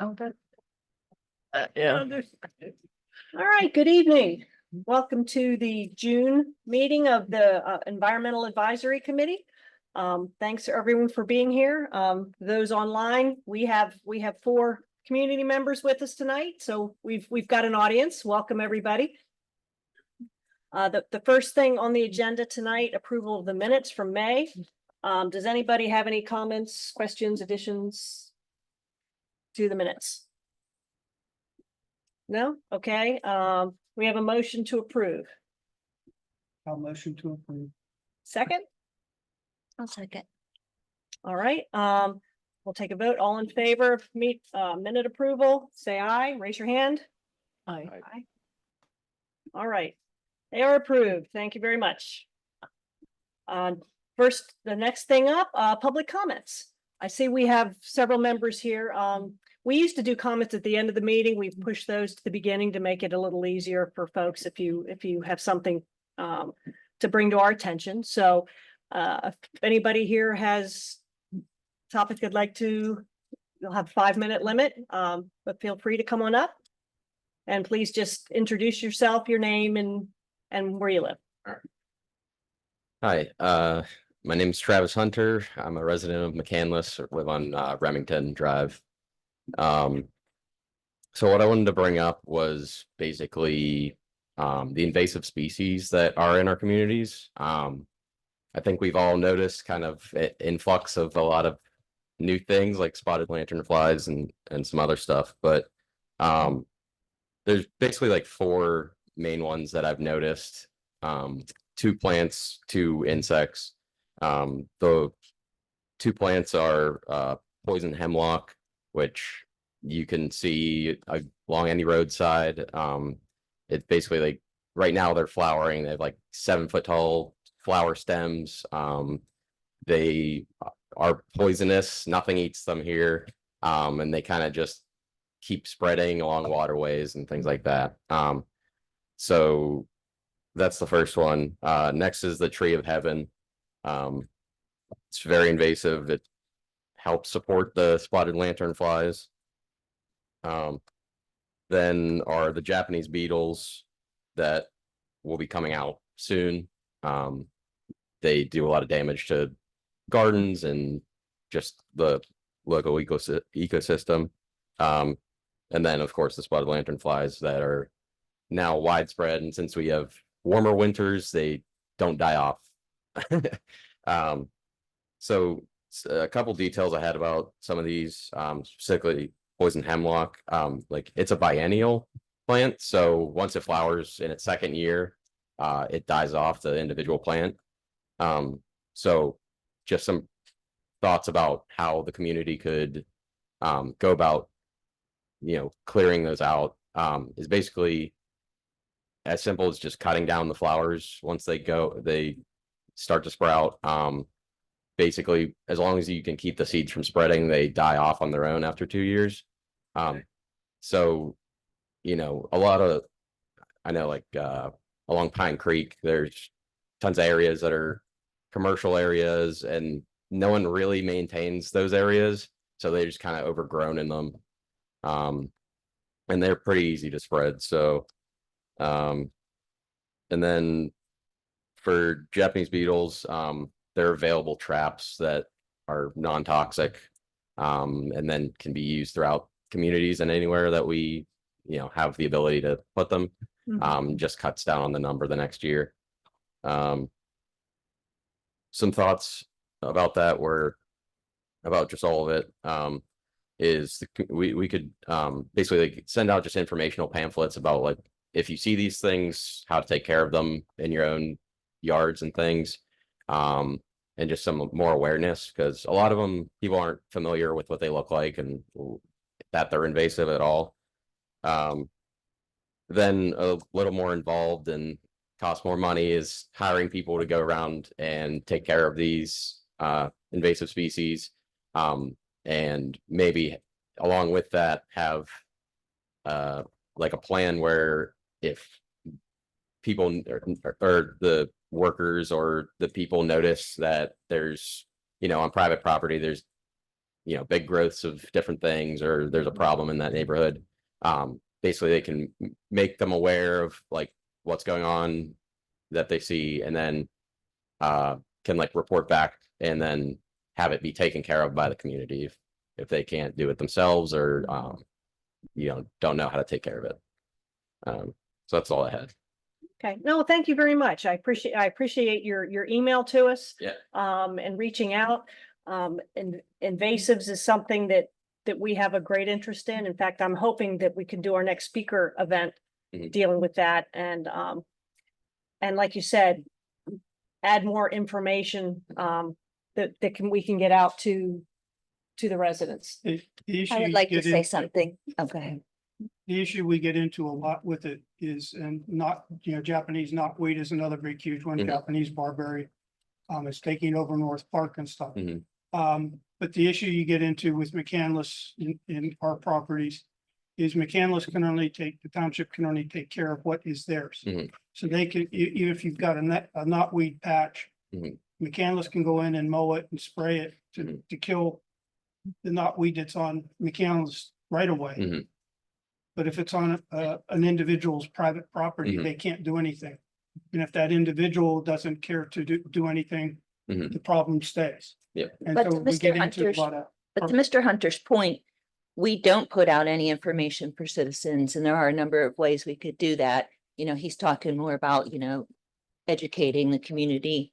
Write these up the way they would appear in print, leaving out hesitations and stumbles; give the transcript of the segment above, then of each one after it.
Oh, that, Yeah. all right, good evening. Welcome to the June meeting of the Environmental Advisory Committee. Thanks everyone for being here. Those online, we have 4 community members with us tonight, so we've got an audience. Welcome everybody. The first thing on the agenda tonight, approval of the minutes from May. Does anybody have any comments, questions, additions to the minutes? No? Okay, we have a motion to approve. I'll motion to approve. Second? I'll second. All right, we'll take a vote. All in favor of minute approval, say aye, raise your hand. Aye. Aye. All right, they are approved. Thank you very much. First, the next thing up, public comments. I see we have several members here. We used to do comments at the end of the meeting. We've pushed those to the beginning to make it a little easier for folks if you have something to bring to our attention. So if anybody here has topic they'd like to, you'll have a 5-minute limit, but feel free to come on up. And please just introduce yourself, your name and where you live. Hi, my name is Travis Hunter. I'm a resident of McCandless, live on Remington Drive. So what I wanted to bring up was basically the invasive species that are in our communities. I think we've all noticed kind of an influx of a lot of new things like spotted lanternflies and some other stuff, but there's basically like 4 main ones that I've noticed. 2 plants, 2 insects. The 2 plants are poison hemlock, which you can see along any roadside. It's basically like right now they're flowering. They have like 7-foot tall flower stems. They are poisonous. Nothing eats them here. And they kind of just keep spreading along waterways and things like that. So that's the first one. Next is the tree of heaven. It's very invasive. It helps support the spotted lanternflies. Then are the Japanese beetles that will be coming out soon. They do a lot of damage to gardens and just the local ecosystem. And then, of course, the spotted lanternflies that are now widespread. And since we have warmer winters, they don't die off. So a couple details I had about some of these, specifically poison hemlock. Like it's a biennial plant, so once it flowers in its 2nd year, it dies off the individual plant. So just some thoughts about how the community could go about, clearing those out, is basically as simple as just cutting down the flowers once they start to sprout. Basically, as long as you can keep the seeds from spreading, they die off on their own after 2 years. So, a lot of, I know like along Pine Creek, there's tons of areas that are commercial areas and no one really maintains those areas. So they're just kind of overgrown in them. And they're pretty easy to spread. So, and then for Japanese beetles, they're available traps that are non-toxic, and then can be used throughout communities and anywhere that we, have the ability to put them. Just cuts down on the number the next year. Some thoughts about that were about just all of it. Is we could basically like send out just informational pamphlets about like if you see these things, how to take care of them in your own yards and things, and just some more awareness, because a lot of them people aren't familiar with what they look like and that they're invasive at all. Then a little more involved and costs more money is hiring people to go around and take care of these invasive species. And maybe along with that have like a plan where if people or the workers or the people notice that there's, on private property, there's, big growths of different things, or there's a problem in that neighborhood. Basically they can make them aware of like what's going on that they see, and then can like report back and then have it be taken care of by the community if they can't do it themselves, or don't know how to take care of it. So that's all I had. Okay, no, thank you very much. I appreciate your email to us. Yeah. And reaching out. And invasives is something that we have a great interest in. In fact, I'm hoping that we can do our next speaker event Mhm. dealing with that, and like you said, add more information that we can get out to the residents. The issue I would you like to get say in- something. Oh, go ahead. The issue we get into a lot with it is, and not, Japanese knotweed is another big huge one, Mhm. Japanese barberry. It's taking over North Park and stuff. Mhm. But the issue you get into with McCandless in our properties is McCandless the township can only take care of what is theirs. Mhm. So they can, even if you've got a knotweed patch, Mhm. McCandless can go in and mow it and spray it Mhm. to kill the knotweed that's on McCandless right away. Mhm. But if it's on an individual's private property, Mhm. they can't do anything. And if that individual doesn't care to do anything, Mhm. the problem stays. Yeah. And But so to we Mr. get into a Hunter's- lot of. But to Mr. Hunter's point, we don't put out any information for citizens, and there are a number of ways we could do that. He's talking more about, educating the community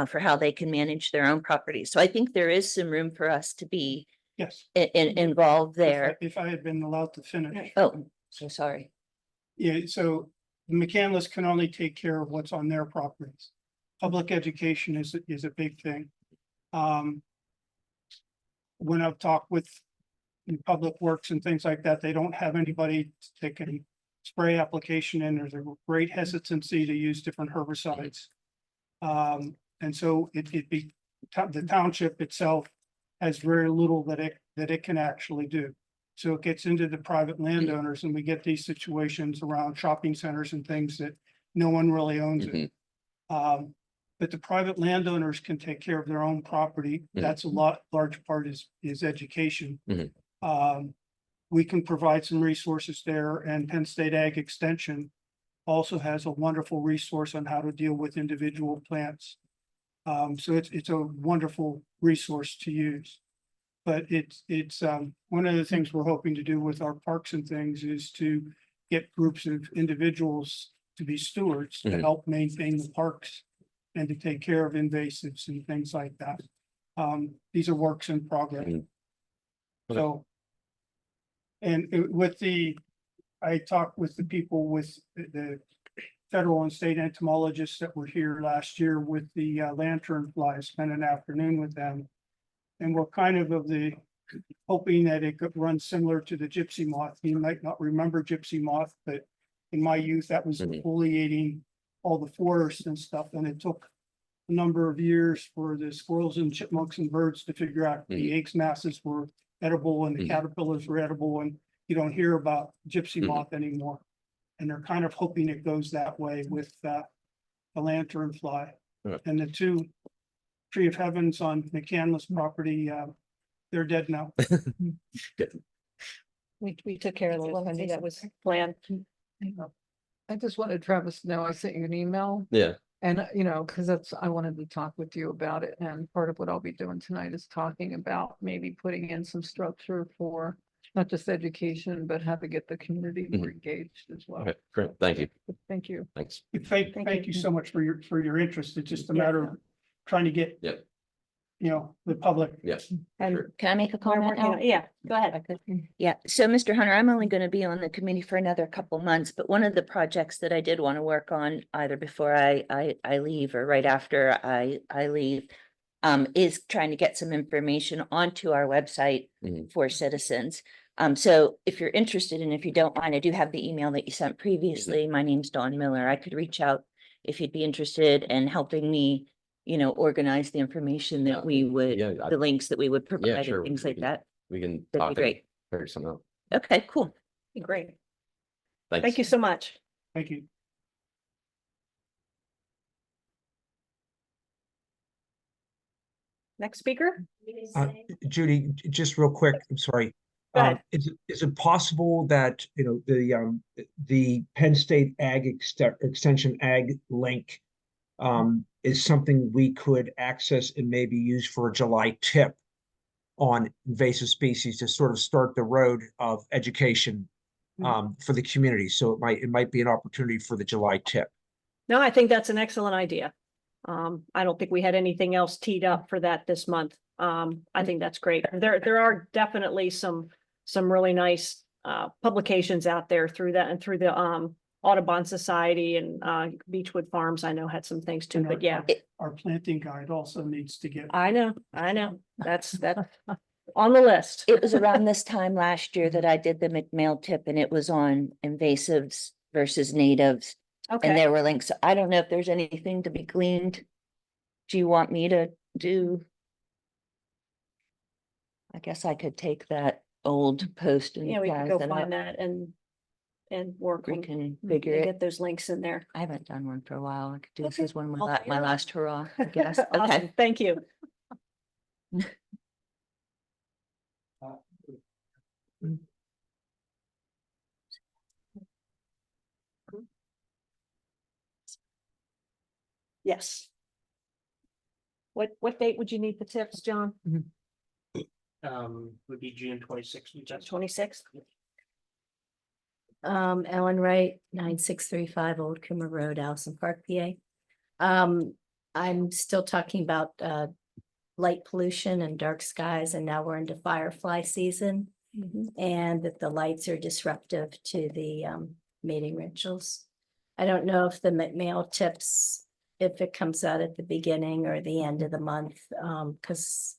for how they can manage their own property. So I think there is some room for us to be Yes. involved there. If I had been allowed to finish. Oh, so sorry. Yeah, so McCandless can only take care of what's on their properties. Public education is a big thing. When I've talked with in Public Works and things like that, they don't have anybody that can spray application in. There's a great hesitancy to use different herbicides. And so the township itself has very little that it can actually do. So it gets into the private landowners, and we get these situations around shopping centers and things that no one really owns it. But the private landowners can take care of their own property. Mhm. That's large part is education. Mhm. We can provide some resources there, and Penn State Ag Extension also has a wonderful resource on how to deal with individual plants. So it's a wonderful resource to use. But it's one of the things we're hoping to do with our parks and things is to get groups of individuals to be stewards to Mhm. help maintain the parks and to take care of invasives and things like that. These are works in progress. Mhm. Okay. So. And I talked with the people with the federal and state entomologists that were here last year with the lantern flies, spent an afternoon with them. And we're kind of the hoping that it could run similar to the gypsy moth. You might not remember gypsy moth, but in my youth, that was Mhm. foliating all the forests and stuff. And it took a number of years for the squirrels and chipmunks and birds to figure out the eggs masses were edible and the Mhm. caterpillars were edible, and you don't hear about gypsy Mhm. moth anymore. And they're kind of hoping it goes that way with the lantern fly. Okay. And the two tree of heavens on McCandless property, they're dead now. We took care of the one that was planned. I just wanted Travis to know I sent you an email Yeah. and, cause I wanted to talk with you about it. And part of what I'll be doing tonight is talking about maybe putting in some structure for not just education, but how to get the community more engaged as well. Okay, great. Thank you. But thank you. Thanks. Thank Thank you so much for your interest. It's just a Yeah. matter of trying to get. Yep. The public. Yes. And Sure. Can I make a we're comment working now? on- yeah, go If I ahead. could. Yeah, so Mr. Hunter, I'm only going to be on the committee for another couple months, but one of the projects that I did want to work on either before I leave or right after I leave is trying to get some information onto our website Mhm. for citizens. So if you're interested and if you don't mind, I do have the email that you sent previously. My name's Dawn Miller. I could reach out if you'd be interested in helping me, organize the information Yeah, that we would, yeah, the links that we would provide sure, and things we like can- that. We can That'd talk be and great. figure something out. Okay, cool. Great. Thanks. Thank you so much. Thank you. Next speaker? Judy, just real quick, I'm sorry. Go ahead. Is it possible that, the Penn State Extension Ag link is something we could access and maybe use for a July tip on invasive species to sort of start the road of education for the community? So it might be an opportunity for the July tip. No, I think that's an excellent idea. I don't think we had anything else teed up for that this month. I think that's great. There are definitely some really nice publications out there through that and through the Audubon Society and Beechwood Farms, I know had some things too, And but yeah, Our planting guide also needs to get. I know. That's on the list. It was around this time last year that I did the McMail tip, and it was on invasives versus natives. And Okay, there were links. I don't know if there's anything to be gleaned. Do you want me to do? I guess I could take that old post and yeah, we can jazz go it up. find that and work We on, can figure and it. get those links in there. I haven't done one for a while. I could do this Okay, as one of I'll my, figure my it out. last hurrah, I guess. Awesome, Okay. thank you. Yes. What date would you need the tips, John? Would be June 26th. 26th? Ellen Wright, 9635 Old Kimmer Road, Allison Park, PA. I'm still talking about light pollution and dark skies, and now we're into firefly season. And that the lights are disruptive to the mating rituals. I don't know if the McMail tips, if it comes out at the beginning or the end of the month, because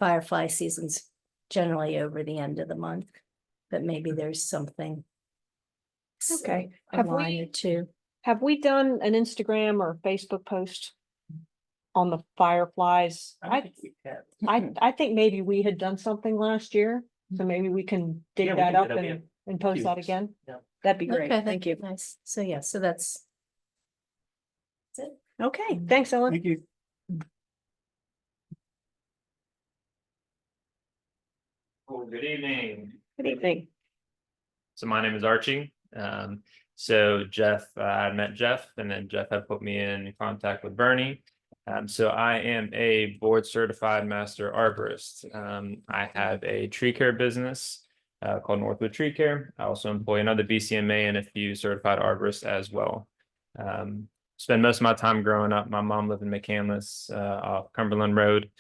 firefly season's generally over the end of the month, but maybe there's something. Okay. A Have line we- or two. Have we done an Instagram or Facebook post on the fireflies? I think maybe we had done something last year, so maybe we can dig Yeah, we that can up do that, yeah. and post Few that weeks. again. Yeah. That'd be great. Okay, Thank you. Nice. So yeah, so that's it. Okay, thanks, Ellen. Thank you. Well, good evening. Good evening. So my name is Archie. So Jeff, I met Jeff, and then Jeff had put me in contact with Bernie. So I am a board certified master arborist. I have a tree care business called Northwood Tree Care. I also employ another BCMA and a few certified arborists as well. Spend most of my time growing up. My mom lived in McCandless off Cumberland Road.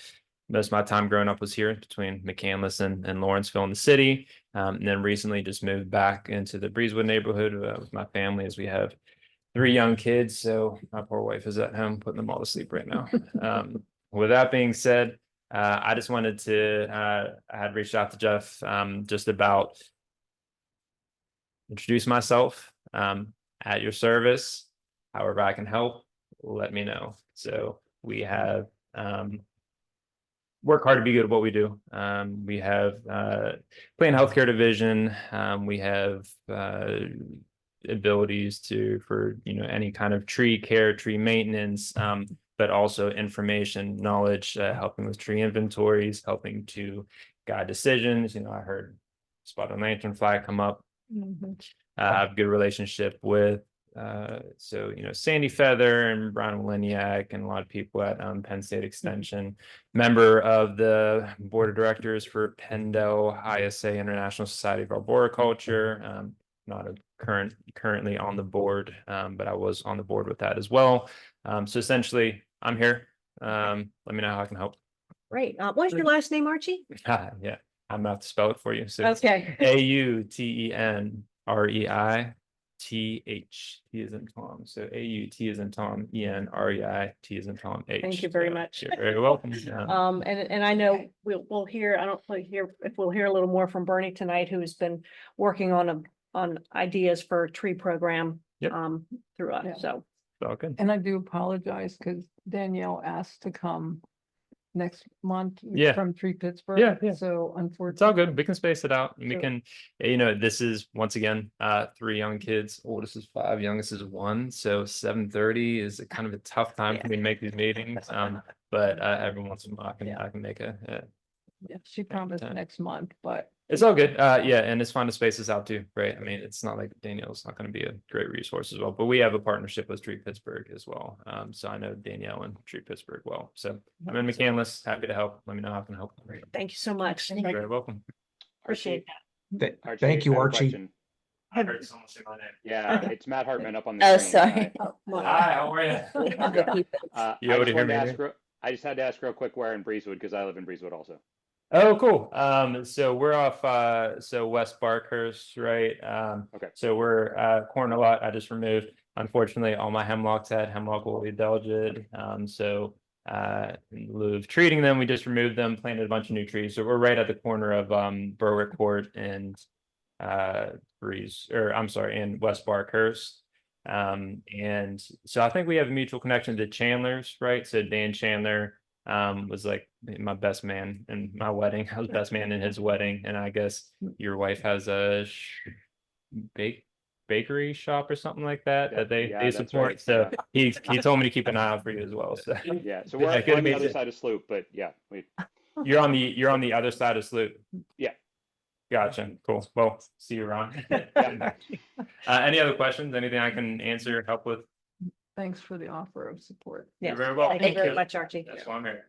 Most of my time growing up was here between McCandless and Lawrenceville in the city. And then recently just moved back into the Breezewood neighborhood with my family, as we have 3 young kids. So my poor wife is at home putting them all to sleep right now. With that being said, I just wanted to, I had reached out to Jeff just about introduce myself at your service. However I can help, let me know. So we have work hard to be good at what we do. We have Plant Healthcare Division. We have abilities for any kind of tree care, tree maintenance, but also information, knowledge, helping with tree inventories, helping to guide decisions. I heard spotted lanternfly come up. I have a good relationship with Sandy Feather and Brian Liniak and a lot of people at Penn State Extension, member of the board of directors for Pendel ISA International Society of Arboriculture. Not currently on the board, but I was on the board with that as well. So essentially I'm here. Let me know how I can help. Great. What's your last name, Archie? Yeah, I'm gonna have to spell it for you. So Okay. AUTENREITH. T is in Tom. So AUT is in Tom, ENREIT is in Tom H. Thank you very So much. You're very welcome. And I know we'll hear, I don't really hear if we'll hear a little more from Bernie tonight, who's been working on ideas for a tree program. Yep. Through Yeah. us, so. All good. And I do apologize because Danielle asked to come next month. Yeah. From Tree Pittsburgh. Yeah. So unfortunately. It's all good. We can space it out. And we So- can, this is once again, 3 young kids. Oldest is 5, youngest is 1. So 7:30 is a kind of a tough time for me to make these meetings. But every once in a while I can make a Yeah, she promised time. next month, but It's all good. Yeah, and it's fun to space this out too, right? I mean, it's not like Danielle's not going to be a great resource as well, but we have a partnership with Tree Pittsburgh as well. So I know Danielle and Tree Pittsburgh well. So I'm in McCandless, happy to help. Let me know how I can help. Thank you so much. You're very welcome. Appreciate that. Thank you, I have a Archie. question. I heard someone say my name. Yeah, it's Matt Hartman up on the Oh, screen. sorry. Hi, how are you? You able to hear me? I just had to ask real quick where in Breezewood, because I live in Breezewood also. Oh, cool. So we're off, so West Barkhurst, right? Okay. So we're, corner lot I just removed. Unfortunately, all my hemlocks had hemlock woolly delgid. So, in lieu of treating them, we just removed them, planted a bunch of new trees. So we're right at the corner of, Berwick Court and, and West Barkhurst. And so I think we have a mutual connection to Chandler's, right? So Dan Chandler was like my best man in my wedding. I was best man in his wedding, and I guess your wife has a bakery shop or something like that that Yeah, they that's support. right, So yeah. he told me to keep an eye out for you as well. So Yeah, so Yeah, we're good to on the meet other you. side of Sloop, but yeah, you're on the other side of Sloop. Yeah. Gotcha. Cool. Well, see you around. Yeah. Any other questions? Anything I can answer, help with? thanks for the offer of support. Yeah. You're very welcome. Thank you very much, Archie. That's why I'm here.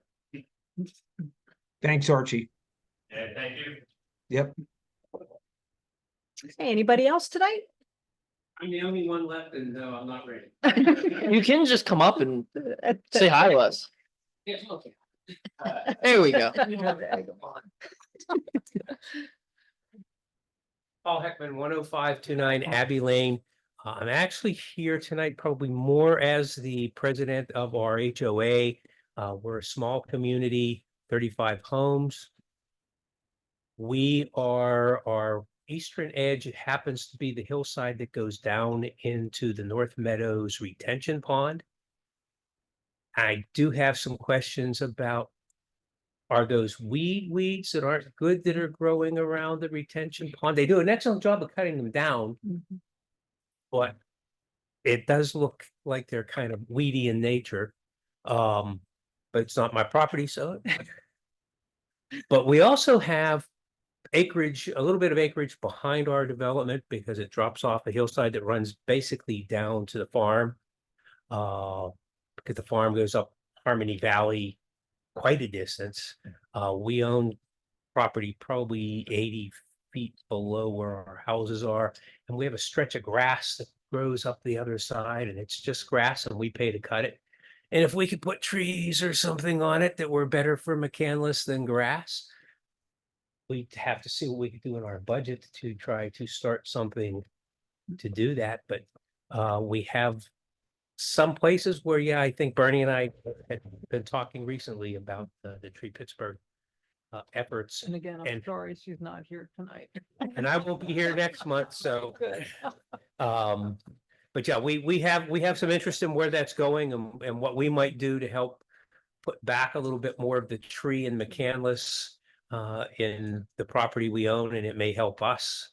Thanks, Archie. Yeah, thank you. Yep. Hey, anybody else tonight? I'm the only one left and no, I'm not ready. You can just come up and say hi to us. There we go. Paul Heckman, 10529 Abbey Lane. I'm actually here tonight probably more as the president of our HOA. We're a small community, 35 homes. Our eastern edge happens to be the hillside that goes down into the North Meadows retention pond. I do have some questions about, are those weeds that aren't good that are growing around the retention pond? They do an excellent job of cutting them down, but it does look like they're kind of weedy in nature. But it's not my property, so. But we also have acreage, a little bit of acreage behind our development because it drops off a hillside that runs basically down to the farm. Because the farm goes up Harmony Valley quite a distance. We own property probably 80 feet below where our houses are. And we have a stretch of grass that grows up the other side, and it's just grass and we pay to cut it. And if we could put trees or something on it that were better for McCandless than grass, we'd have to see what we could do in our budget to try to start something to do that. But we have some places where, yeah, I think Bernie and I had been talking recently about the Tree Pittsburgh efforts. And again, I'm And- sorry she's not here tonight. And I will be here next month, so. Good. But yeah, we have some interest in where that's going and what we might do to help put back a little bit more of the tree in McCandless in the property we own, and it may help us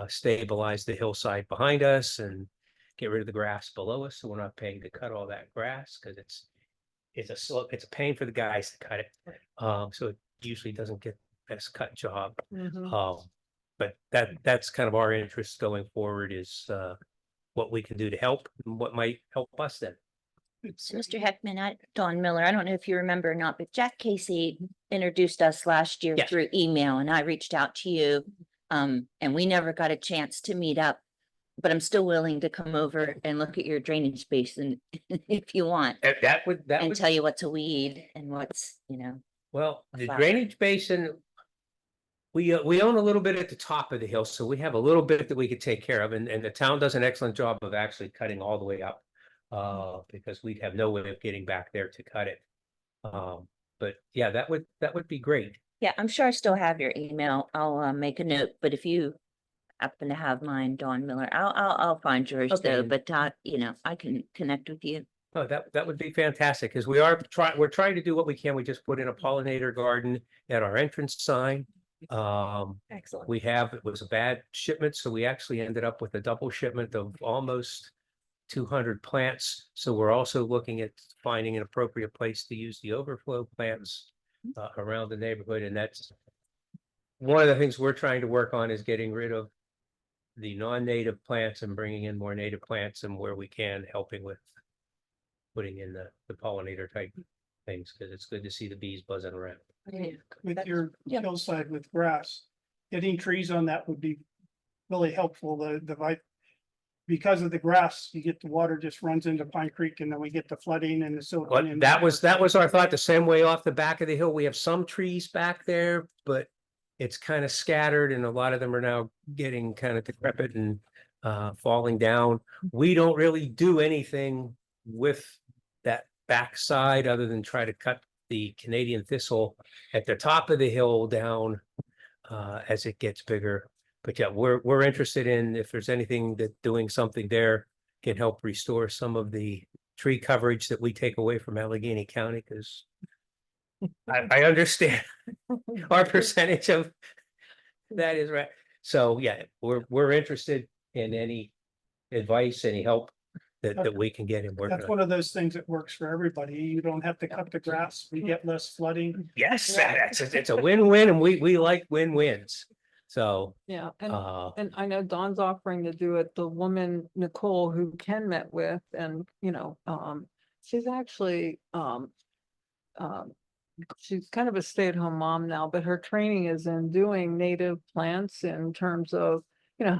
stabilize the hillside behind us and get rid of the grass below us, so we're not paying to cut all that grass, because it's a pain for the guys to cut it. So it usually doesn't get the best cut job. But that's kind of our interest going forward, is what we can do to help and what might help us then. So Mr. Heckman, Dawn Miller, I don't know if you remember or not, but Jack Casey introduced us last year Yes. through email, and I reached out to you. And we never got a chance to meet up, but I'm still willing to come over and look at your drainage basin if you want, That would and tell you what's a weed and what's, well, the Wow. drainage basin. We own a little bit at the top of the hill, so we have a little bit that we could take care of, and the town does an excellent job of actually cutting all the way up. Because we'd have no way of getting back there to cut it. But yeah, that would be great. yeah, I'm sure I still have your email. I'll make a note, but if you happen to have mine, Dawn Miller, I'll find yours Okay. though, but I can connect with you. Oh, that would be fantastic, because we're trying to do what we can. We just put in a pollinator garden at our entrance sign. Excellent. It was a bad shipment, so we actually ended up with a double shipment of almost 200 plants. So we're also looking at finding an appropriate place to use the overflow plants around the neighborhood, and that's one of the things we're trying to work on, is getting rid of the non-native plants and bringing in more native plants, and where we can, helping with putting in the pollinator type things, because it's good to see the bees buzzing around. With That's- your yeah. hillside with grass, getting trees on that would be really helpful. Because of the grass, you get the water just runs into Pine Creek, and then we get the flooding and the silting. But and that was our thought, the same way off the back of the hill. We have some trees back there, but it's kind of scattered, and a lot of them are now getting kind of decrepit and falling down. We don't really do anything with that backside other than try to cut the Canadian thistle at the top of the hill down as it gets bigger. But yeah, we're interested in if there's anything that doing something there can help restore some of the tree coverage that we take away from Allegheny County, because I understand our percentage of that is right. So yeah, we're interested in any advice, any help that we can get in working That's on. one of those things that works for everybody. You don't have to cut the grass. We get less flooding. Yes, it's a win-win, and we like win-wins. So Yeah, and I know Dawn's offering to do it. The woman, Nicole, who Ken met with, and, she's actually, she's kind of a stay-at-home mom now, but her training is in doing native plants in terms of,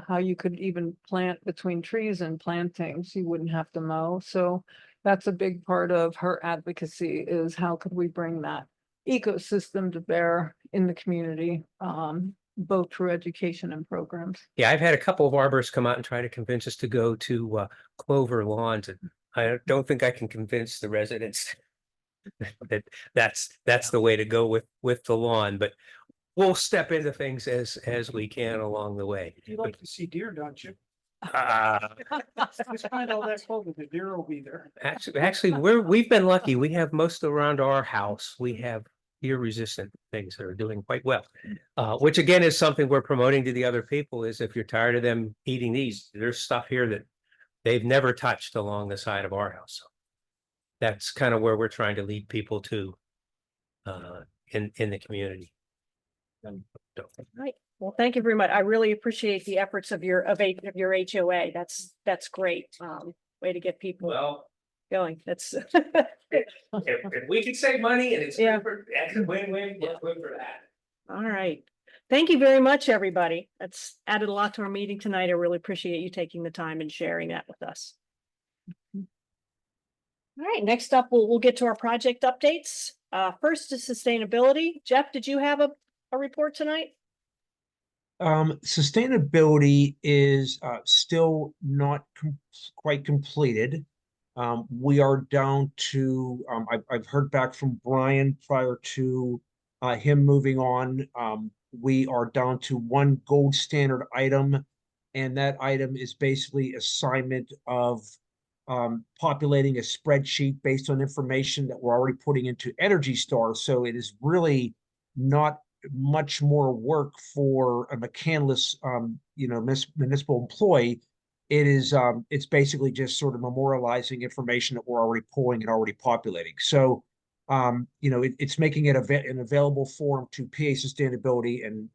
how you could even plant between trees and plantings. You wouldn't have to mow. So that's a big part of her advocacy, is how could we bring that ecosystem to bear in the community, both through education and programs. yeah, I've had a couple of arborists come out and try to convince us to go to Clover Lawns, and I don't think I can convince the residents that's the way to go with the lawn, but we'll step into things as we can along the way. You like to see deer, don't you? Uh, Just find all that cold, the deer will be there. actually, we've been lucky. We have most around our house. We have deer resistant things that are doing quite well. Which again is something we're promoting to the other people, is if you're tired of them eating these, there's stuff here that they've never touched along the side of our house. So that's kind of where we're trying to lead people to in the community. Right. Well, thank you very much. I really appreciate the efforts of your HOA. That's great. Way to get people Well, going. That's if we can save money and it's Yeah. that's a win-win, we're good for that. all right. Thank you very much, everybody. That's added a lot to our meeting tonight. I really appreciate you taking the time and sharing that with us. All right, next up, we'll get to our project updates. First is sustainability. Jeff, did you have a report tonight? Sustainability is still not quite completed. We are down to, I've heard back from Brian prior to him moving on. We are down to one gold standard item, and that item is basically assignment of populating a spreadsheet based on information that we're already putting into Energy Star. So it is really not much more work for a McCandless, municipal employee. It is, it's basically just sort of memorializing information that we're already pulling and already populating. So, it's making it an available form to PA Sustainability and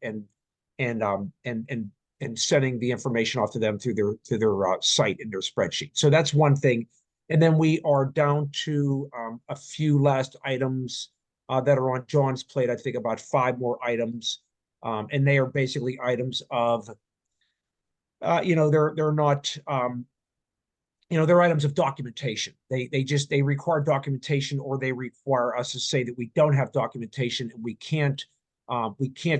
sending the information off to them through their site and their spreadsheet. So that's one thing. And then we are down to a few last items that are on John's plate. I think about 5 more items, and they are basically items of, they're not, they're items of documentation. They require documentation, or they require us to say that we don't have documentation and we can't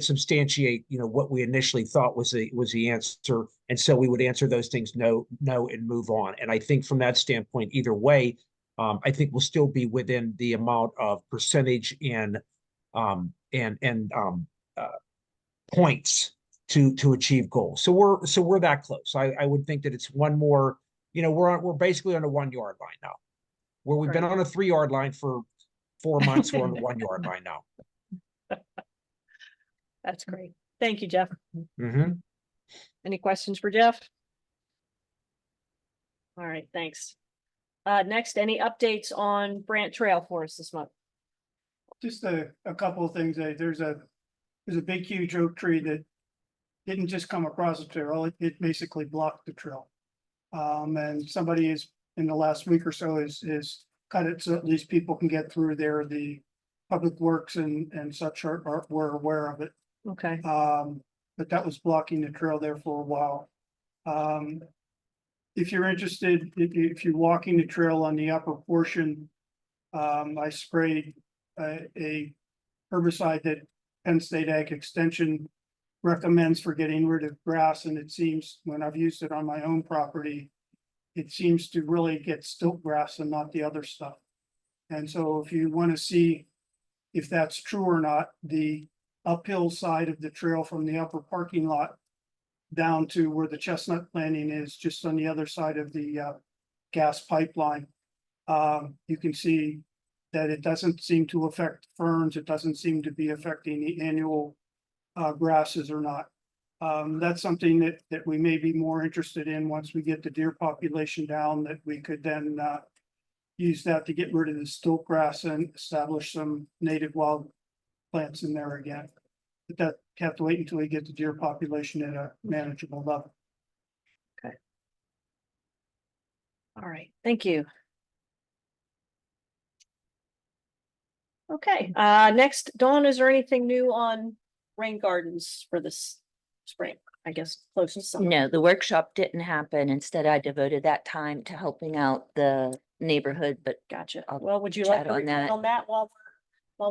substantiate, what we initially thought was the answer. And so we would answer those things no, and move on. And I think from that standpoint, either way, I think we'll still be within the amount of percentage and points to achieve goals. So we're that close. I would think that it's one more, we're basically on a 1 yard line now. where we've been Right. on a 3-yard line for 4 months, we're on the 1-yard line now. That's great. Thank you, Jeff. Mm-hmm. Any questions for Jeff? All right, thanks. Next, any updates on Brant Trail for us this month? Just a couple of things. There's a big huge oak tree that didn't just come across the trail, it basically blocked the trail. And somebody is, in the last week or so, is cut it so at least people can get through there. The Public Works and such were aware of it. Okay, But that was blocking the trail there for a while. If you're interested, if you're walking the trail on the upper portion, I sprayed a herbicide that Penn State Ag Extension recommends for getting rid of grass, and it seems, when I've used it on my own property, it seems to really get stilt grass and not the other stuff. And so if you want to see if that's true or not, the uphill side of the trail from the upper parking lot down to where the chestnut planting is, just on the other side of the gas pipeline, you can see that it doesn't seem to affect ferns. It doesn't seem to be affecting the annual grasses or not. That's something that we may be more interested in once we get the deer population down, that we could then use that to get rid of the stilt grass and establish some native wild plants in there again. But that have to wait until we get the deer population at a manageable level. all right, thank you. Okay, next, Dawn, is there anything new on rain gardens for this spring? I guess close to summer. No, the workshop didn't happen. Instead, I devoted that time to helping out the neighborhood, but Gotcha. I'll Well, would you like chat to on report that. on that while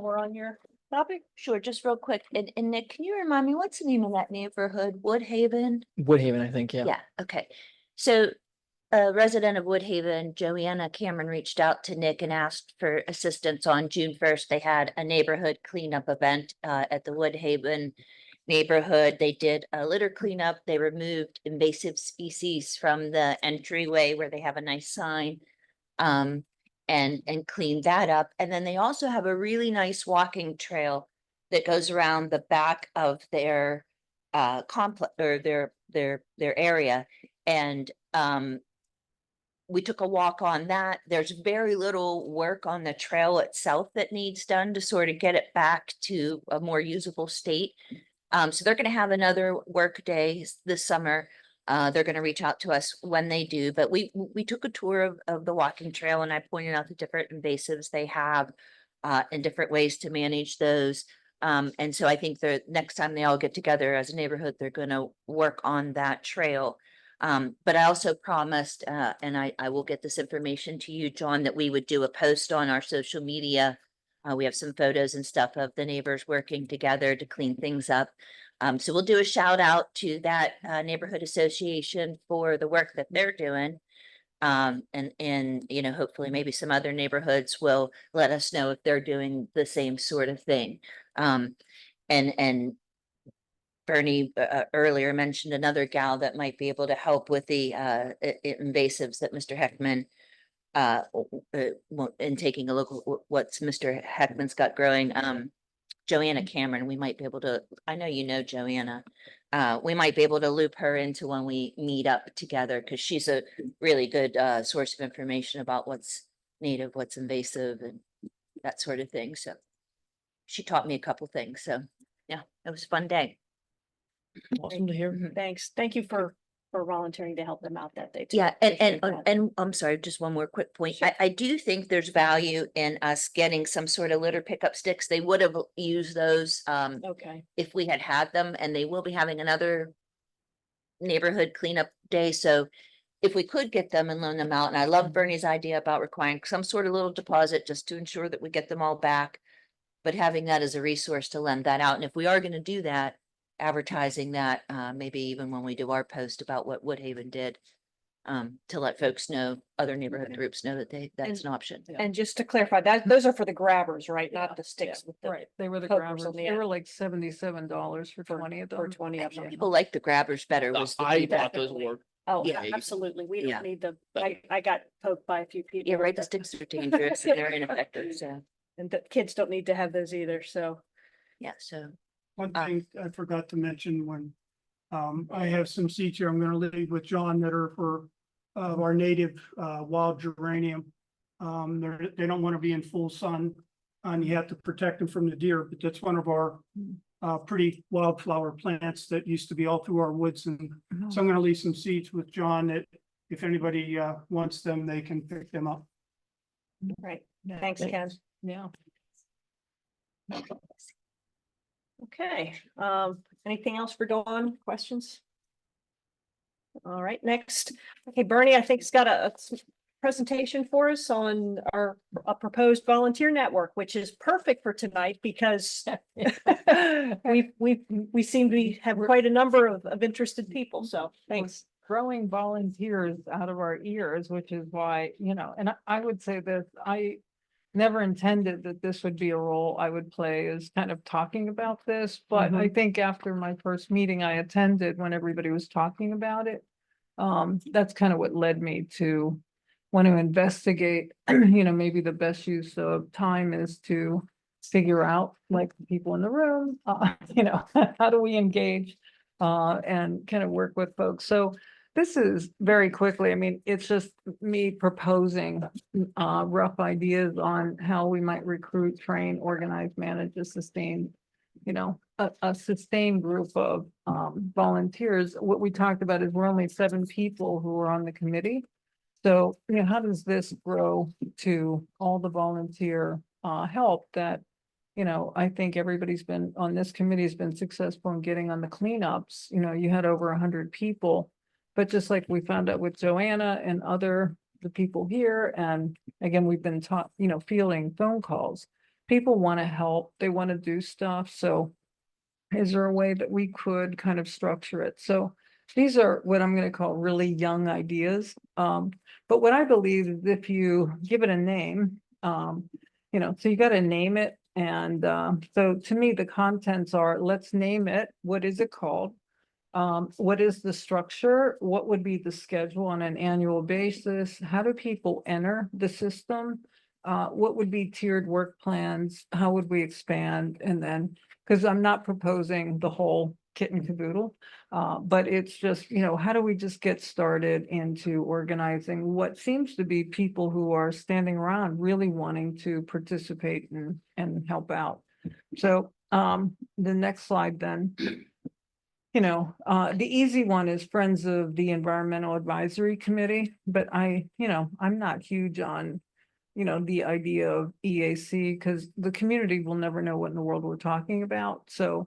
we're on your topic? sure, just real quick. And Nick, can you remind me, what's the name of that neighborhood? Woodhaven? Woodhaven, I think, yeah. Yeah, okay. So a resident of Woodhaven, Joanna Cameron, reached out to Nick and asked for assistance on June 1st. They had a neighborhood cleanup event at the Woodhaven neighborhood. They did a litter cleanup. They removed invasive species from the entryway where they have a nice sign. And cleaned that up. And then they also have a really nice walking trail that goes around the back of their complex or their area. And we took a walk on that. There's very little work on the trail itself that needs done to sort of get it back to a more usable state. So they're going to have another work day this summer. They're going to reach out to us when they do, but we took a tour of the walking trail, and I pointed out the different invasives they have and different ways to manage those. And so I think the next time they all get together as a neighborhood, they're going to work on that trail. But I also promised, and I will get this information to you, John, that we would do a post on our social media. We have some photos and stuff of the neighbors working together to clean things up. So we'll do a shout out to that neighborhood association for the work that they're doing. And you know, hopefully maybe some other neighborhoods will let us know if they're doing the same sort of thing. And Bernie earlier mentioned another gal that might be able to help with the invasives that Mr. Heckman in taking a look at what's Mr. Heckman's got growing. Joanna Cameron, we might be able to, I know you know Joanna, we might be able to loop her into when we meet up together, because she's a really good source of information about what's native, what's invasive, and that sort of thing. So she taught me a couple things. So yeah, it was a fun day. Awesome to hear. Mhm. Thanks. Thank you for volunteering to help them out that day. too. Yeah, Appreciate that. and I'm sorry, just one more quick point. Sure. I do think there's value in us getting some sort of litter pickup sticks. They would have used those Okay, if we had them, and they will be having another neighborhood cleanup day. So if we could get them and loan them out, and I love Bernie's idea about requiring some sort of little deposit just to ensure that we get them all back. But having that as a resource to lend that out. And if we are going to do that, advertising that, maybe even when we do our post about what Woodhaven did, to let folks know, other neighborhood groups know that that's an option. and just to clarify, that those are for the grabbers, right? Not the sticks with the. Right, they were the pokers grabbers. on the They end. were like $77 for 20 of them. For 20 of Some them. people like the grabbers better. Was the I feedback. thought those were Oh, Yeah. absolutely. We Yeah. don't need the, I got poked by a few people. Yeah, right, the but- sticks are dangerous and they're ineffective, so, And the kids don't need to have those either, so. yeah, so. One Uh, thing I forgot to mention when, I have some seeds here I'm gonna leave with John that are for, our native, wild geranium. They don't want to be in full sun, and you have to protect them from the deer, but that's one of our, pretty wildflower plants that used to be all through our woods, and so I'm gonna leave some seeds with John that if anybody, wants them, they can pick them up. Right. Thanks, Ken. Yeah. Okay, anything else for Dawn? Questions? All right, next. Okay, Bernie, I think has got a presentation for us on our a proposed volunteer network, which is perfect for tonight because we seem to have quite a number of interested people, so thanks. Growing volunteers out of our ears, which is why, and I would say this, I never intended that this would be a role I would play, is kind of talking about this, but I think after my first meeting I attended when everybody was talking about it, that's kind of what led me to want to investigate, maybe the best use of time is to figure out, like the people in the room, how do we engage and kind of work with folks. So this is very quickly, I mean, it's just me proposing rough ideas on how we might recruit, train, organize, manage a sustained, a sustained group of volunteers. What we talked about is we're only 7 people who are on the committee. So, how does this grow to all the volunteer help that, I think everybody's been on this committee has been successful in getting on the cleanups. You had over 100 people. But just like we found out with Joanna and the people here, and again, we've been taught, fielding phone calls. People want to help, they want to do stuff. So is there a way that we could kind of structure it? So these are what I'm going to call really young ideas. But what I believe is if you give it a name, so you got to name it. And so to me, the contents are, let's name it. What is it called? What is the structure? What would be the schedule on an annual basis? How do people enter the system? What would be tiered work plans? How would we expand? And then, because I'm not proposing the whole kit and caboodle, but it's just, how do we just get started into organizing what seems to be people who are standing around really wanting to participate and help out. So the next slide then. The easy one is Friends of the Environmental Advisory Committee, but I'm not huge on, the idea of EAC because the community will never know what in the world we're talking about. So,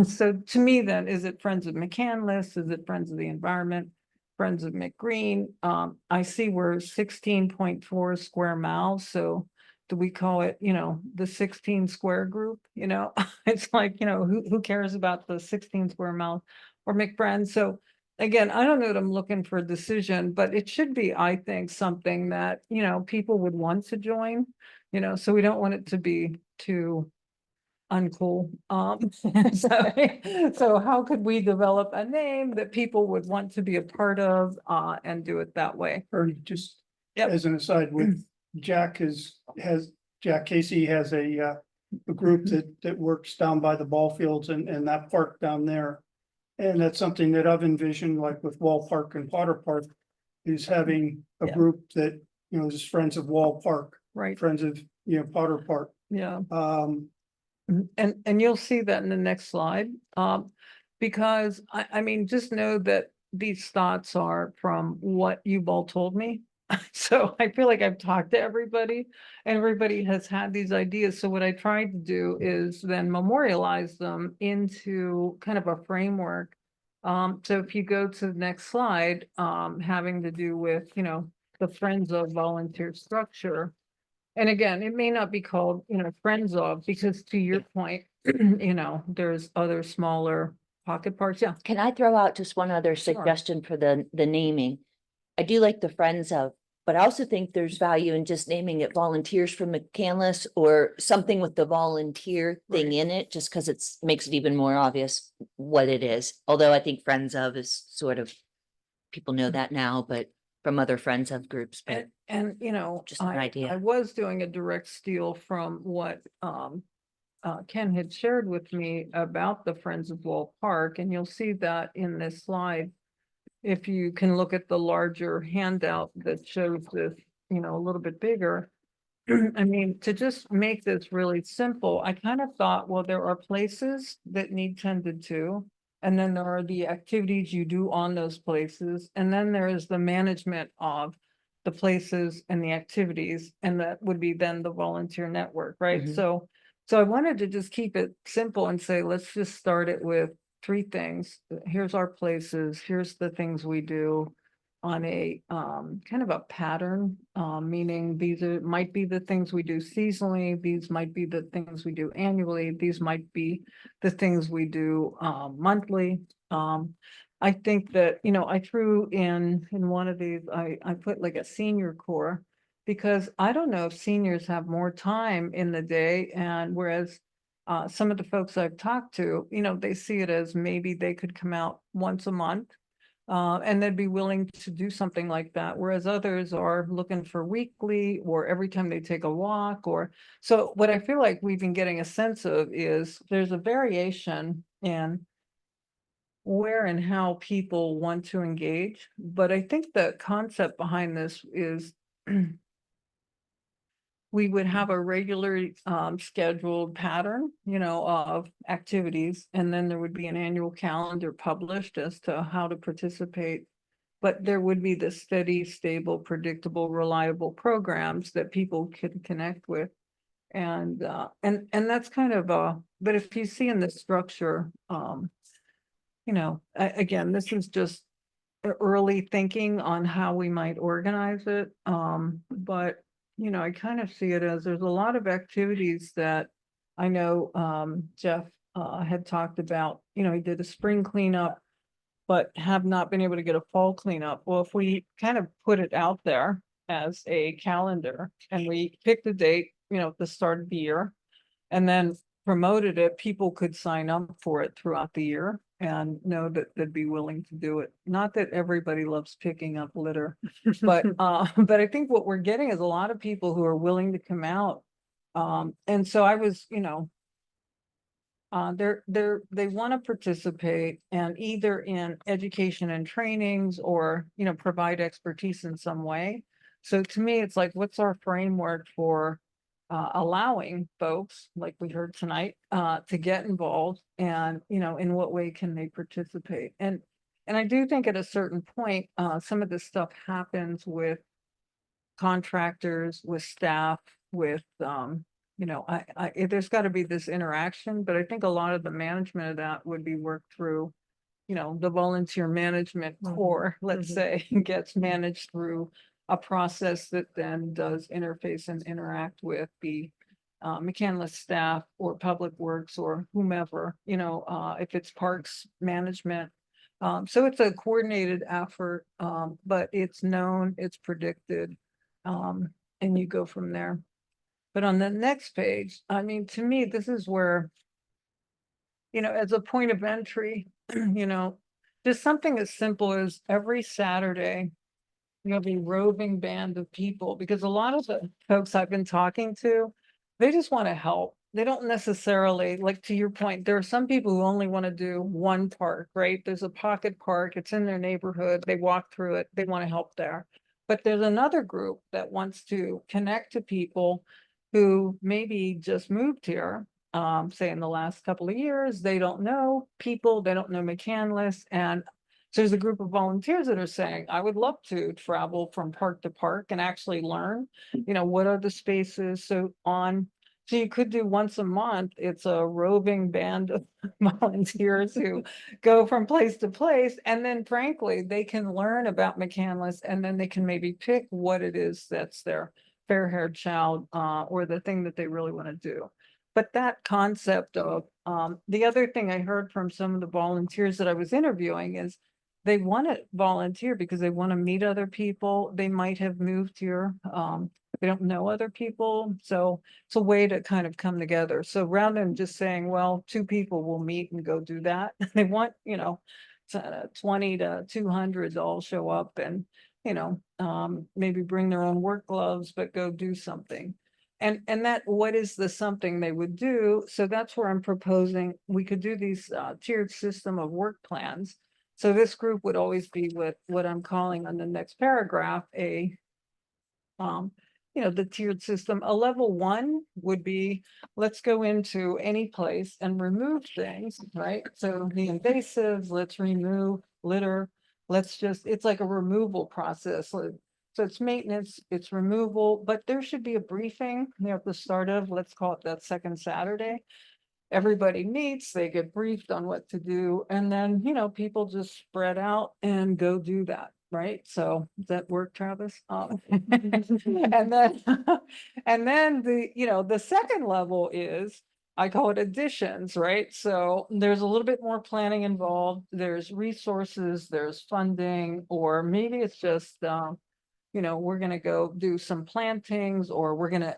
so to me then, is it Friends of McCandless? Is it Friends of the Environment? Friends of McGreen? I see we're 16.4 square miles. So do we call it, the 16 square group? It's like, who cares about the 16 square miles or McFriend? So again, I don't know that I'm looking for a decision, but it should be, I think, something that, people would want to join, so we don't want it to be too uncool. So how could we develop a name that people would want to be a part of and do it that way? Or just Yep. as an aside, with Jack Jack Casey has a group that works down by the ball fields and that park down there. And that's something that I've envisioned, like with Wall Park and Potter Park, is having a Yeah. group that, is Friends of Wall Park, Right, Friends of, Potter Park. yeah. And you'll see that in the next slide. Because I mean, just know that these thoughts are from what you've all told me. So I feel like I've talked to everybody and everybody has had these ideas. So what I tried to do is then memorialize them into kind of a framework. So if you go to the next slide, having to do with, the Friends of Volunteer structure. And again, it may not be called, Friends of, because to your point, there's other smaller pocket parks. Yeah. Can I throw out just one other Sure. suggestion for the naming? I do like the Friends of, but I also think there's value in just naming it Volunteers from McCandless or something with the volunteer thing in it, just because makes it even more obvious what it is. Although I think Friends of is sort of people know that now, but from other friends of groups, but And, you know, Just an idea. I was doing a direct steal from what, Ken had shared with me about the Friends of Wall Park, and you'll see that in this slide. If you can look at the larger handout that shows this, you know, a little bit bigger. I mean, to just make this really simple, I kind of thought, well, there are places that need tended to. And then there are the activities you do on those places, and then there is the management of the places and the activities, and that would be then the volunteer network, right? Mhm. So I wanted to just keep it simple and say, let's just start it with 3 things. Here's our places, here's the things we do on a kind of a pattern, meaning these might be the things we do seasonally, these might be the things we do annually, these might be the things we do monthly. I think that, you know, I threw in one of these, I put like a senior core, because I don't know if seniors have more time in the day, and whereas some of the folks I've talked to, you know, they see it as maybe they could come out once a month. And they'd be willing to do something like that, whereas others are looking for weekly or every time they take a walk. Or so what I feel like we've been getting a sense of is there's a variation in where and how people want to engage. But I think the concept behind this is we would have a regular scheduled pattern, you know, of activities, and then there would be an annual calendar published as to how to participate. But there would be the steady, stable, predictable, reliable programs that people can connect with. And that's kind of but if you see in the structure, you know, again, this is just early thinking on how we might organize it. But you know, I kind of see it as there's a lot of activities that I know Jeff had talked about. You know, he did a spring cleanup, but have not been able to get a fall cleanup. Well, if we kind of put it out there as a calendar and we picked a date, you know, at the start of the year, and then promoted it, people could sign up for it throughout the year and know that they'd be willing to do it. Not that everybody loves picking up litter, but but I think what we're getting is a lot of people who are willing to come out. And so I was, you know, they want to participate and either in education and trainings or, you know, provide expertise in some way. So to me, it's like, what's our framework for allowing folks, like we heard tonight, to get involved, and, you know, in what way can they participate? And I do think at a certain point, some of this stuff happens with contractors, with staff, with, you know, there's got to be this interaction, but I think a lot of the management of that would be worked through, you know, the volunteer management core, let's say, gets managed through a process that then does interface and interact with the McCandless staff or Public Works or whomever, you know, if it's parks management. So it's a coordinated effort, but it's known, it's predicted, and you go from there. But on the next page, I mean, to me, this is where, you know, as a point of entry, you know, just something as simple as every Saturday, you have a roving band of people, because a lot of the folks I've been talking to, they just want to help. They don't necessarily, like to your point, there are some people who only want to do one park, right? There's a pocket park, it's in their neighborhood, they walk through it, they want to help there. But there's another group that wants to connect to people who maybe just moved here, say in the last couple of years, they don't know people, they don't know McCandless, and so there's a group of volunteers that are saying, I would love to travel from park to park and actually learn, you know, what are the spaces, so you could do once a month, it's a roving band of volunteers who go from place to place, and then frankly, they can learn about McCandless, and then they can maybe pick what it is that's their fair-haired child, or the thing that they really want to do. But that concept of, the other thing I heard from some of the volunteers that I was interviewing is they want to volunteer because they want to meet other people. They might have moved here. They don't know other people. So it's a way to kind of come together. So rather than just saying, well, 2 people will meet and go do that, they want, you know, 20 to 200 to all show up and, maybe bring their own work gloves, but go do something. And that, what is the something they would do? So that's where I'm proposing, we could do these tiered system of work plans. So this group would always be with what I'm calling on the next paragraph, the tiered system. A level 1 would be, let's go into any place and remove things, right? So the invasives, let's remove litter. It's like a removal process. So it's maintenance, it's removal, but there should be a briefing at the start of, let's call it that second Saturday. Everybody meets, they get briefed on what to do, and then, people just spread out and go do that, right? So does that work, Travis? And then, and then the second level is, I call it additions, right? So there's a little bit more planning involved, there's resources, there's funding, or maybe it's just, we're gonna go do some plantings, or we're gonna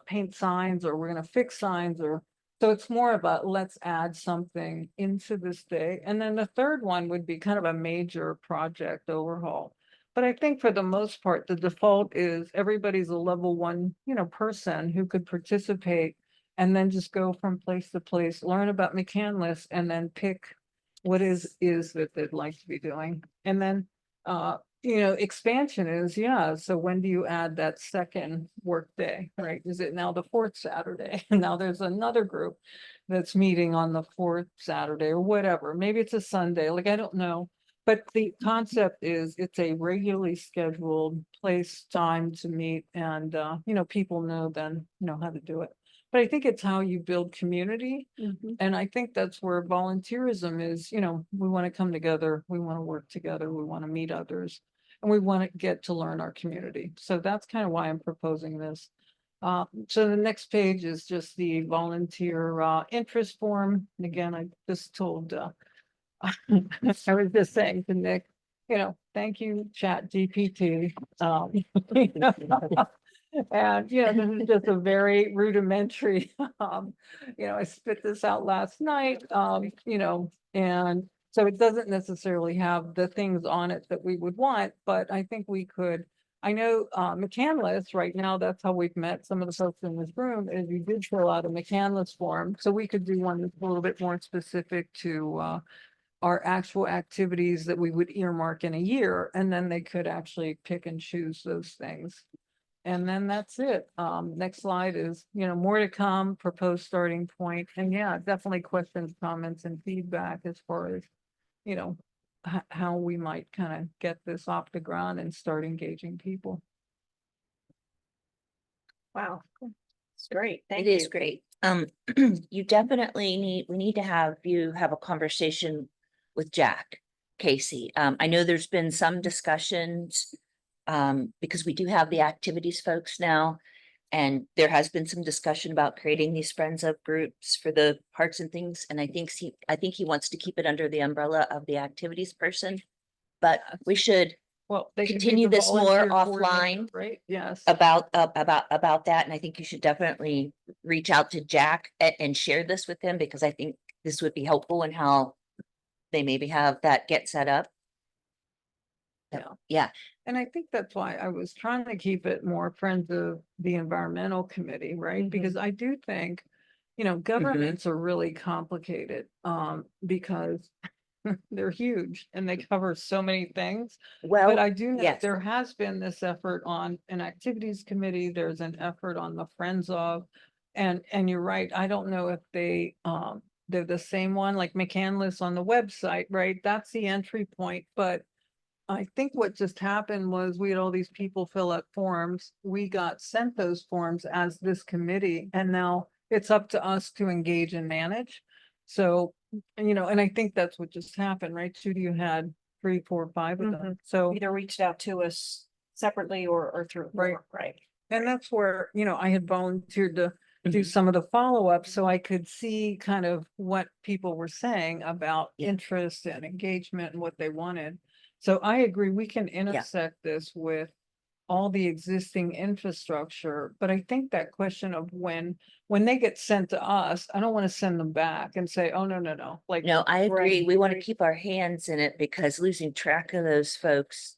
paint signs, or we're gonna fix signs, or so it's more about let's add something into this day. And then the third one would be kind of a major project overhaul. But I think for the most part, the default is everybody's a level 1, person who could participate and then just go from place to place, learn about McCandless, and then pick what is that they'd like to be doing. And then expansion is, so when do you add that second work day, right? Is it now the 4th Saturday? And now there's another group that's meeting on the 4th Saturday or whatever. Maybe it's a Sunday, like, I don't know. But the concept is it's a regularly scheduled place, time to meet, and, people know then, how to do it. But I think it's how you build community. And I think that's where volunteerism is, we want to come together, we want to work together, we want to meet others, and we want to get to learn our community. So that's kind of why I'm proposing this. So the next page is just the volunteer interest form. And again, I just told, I was just saying to Nick, thank you, Chat GPT. And, this is just a very rudimentary, I spit this out last night, and so it doesn't necessarily have the things on it that we would want, but I think we could, I know, McCandless, right now, that's how we've met some of the folks in this room, is you did fill out a McCandless form, so we could do one that's a little bit more specific to, our actual activities that we would earmark in a year, and then they could actually pick and choose those things. And then that's it. Next slide is, more to come, proposed starting point. And definitely questions, comments, and feedback as far as, how we might kind of get this off the ground and start engaging people. Wow, it's great. Thank It you. is great. You definitely we need to have you have a conversation with Jack Casey. I know there's been some discussions because we do have the activities folks now, and there has been some discussion about creating these friends of groups for the parks and things. And I think he wants to keep it under the umbrella of the activities person, but we should Well, they could be continue the this more volunteer coordinator, offline right? Yes. about that. And I think you should definitely reach out to Jack and share this with him, because I think this would be helpful in how they maybe have that get set up. Yeah. And I think that's why I was trying to keep it more friends of the environmental committee, right? Because I do think, governments are really complicated, because they're huge and they cover so many things. Well, But I do know yes. there has been this effort on an activities committee. There's an effort on the Friends of, and you're right. I don't know if they're the same one, like McCandless on the website, right? That's the entry point. But I think what just happened was we had all these people fill out forms. We got sent those forms as this committee, and now it's up to us to engage and manage. So, and I think that's what just happened, right? Judy, you had 3, 4, 5 of them. So, Either reached out to us separately or through. Right. Right. and that's where, I had volunteered to do some of the follow-up so I could see kind of what people were saying about interest and engagement and what they wanted. So I agree, we can intersect this with all the existing infrastructure, but I think that question of when they get sent to us, I don't want to send them back and say, oh, no, like. No, I agree. Right, We want to right. keep our hands in it because losing track of those folks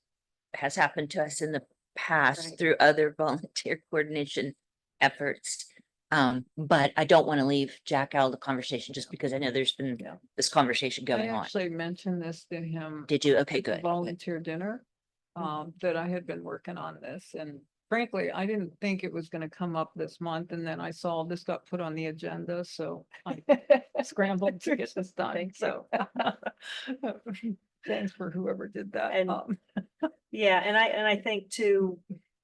has happened to us in the past Right. through other volunteer coordination efforts. But I don't want to leave Jack out of the conversation just because I know there's been Yeah. this conversation I going on. actually mentioned this to him. Did you? Okay, at the good. Volunteer dinner, that I had been working on this, and frankly, I didn't think it was gonna come up this month, and then I saw this got put on the agenda, so I scrambled to get this done, Thank so. Thanks for whoever did that. And- Yeah, and I think too,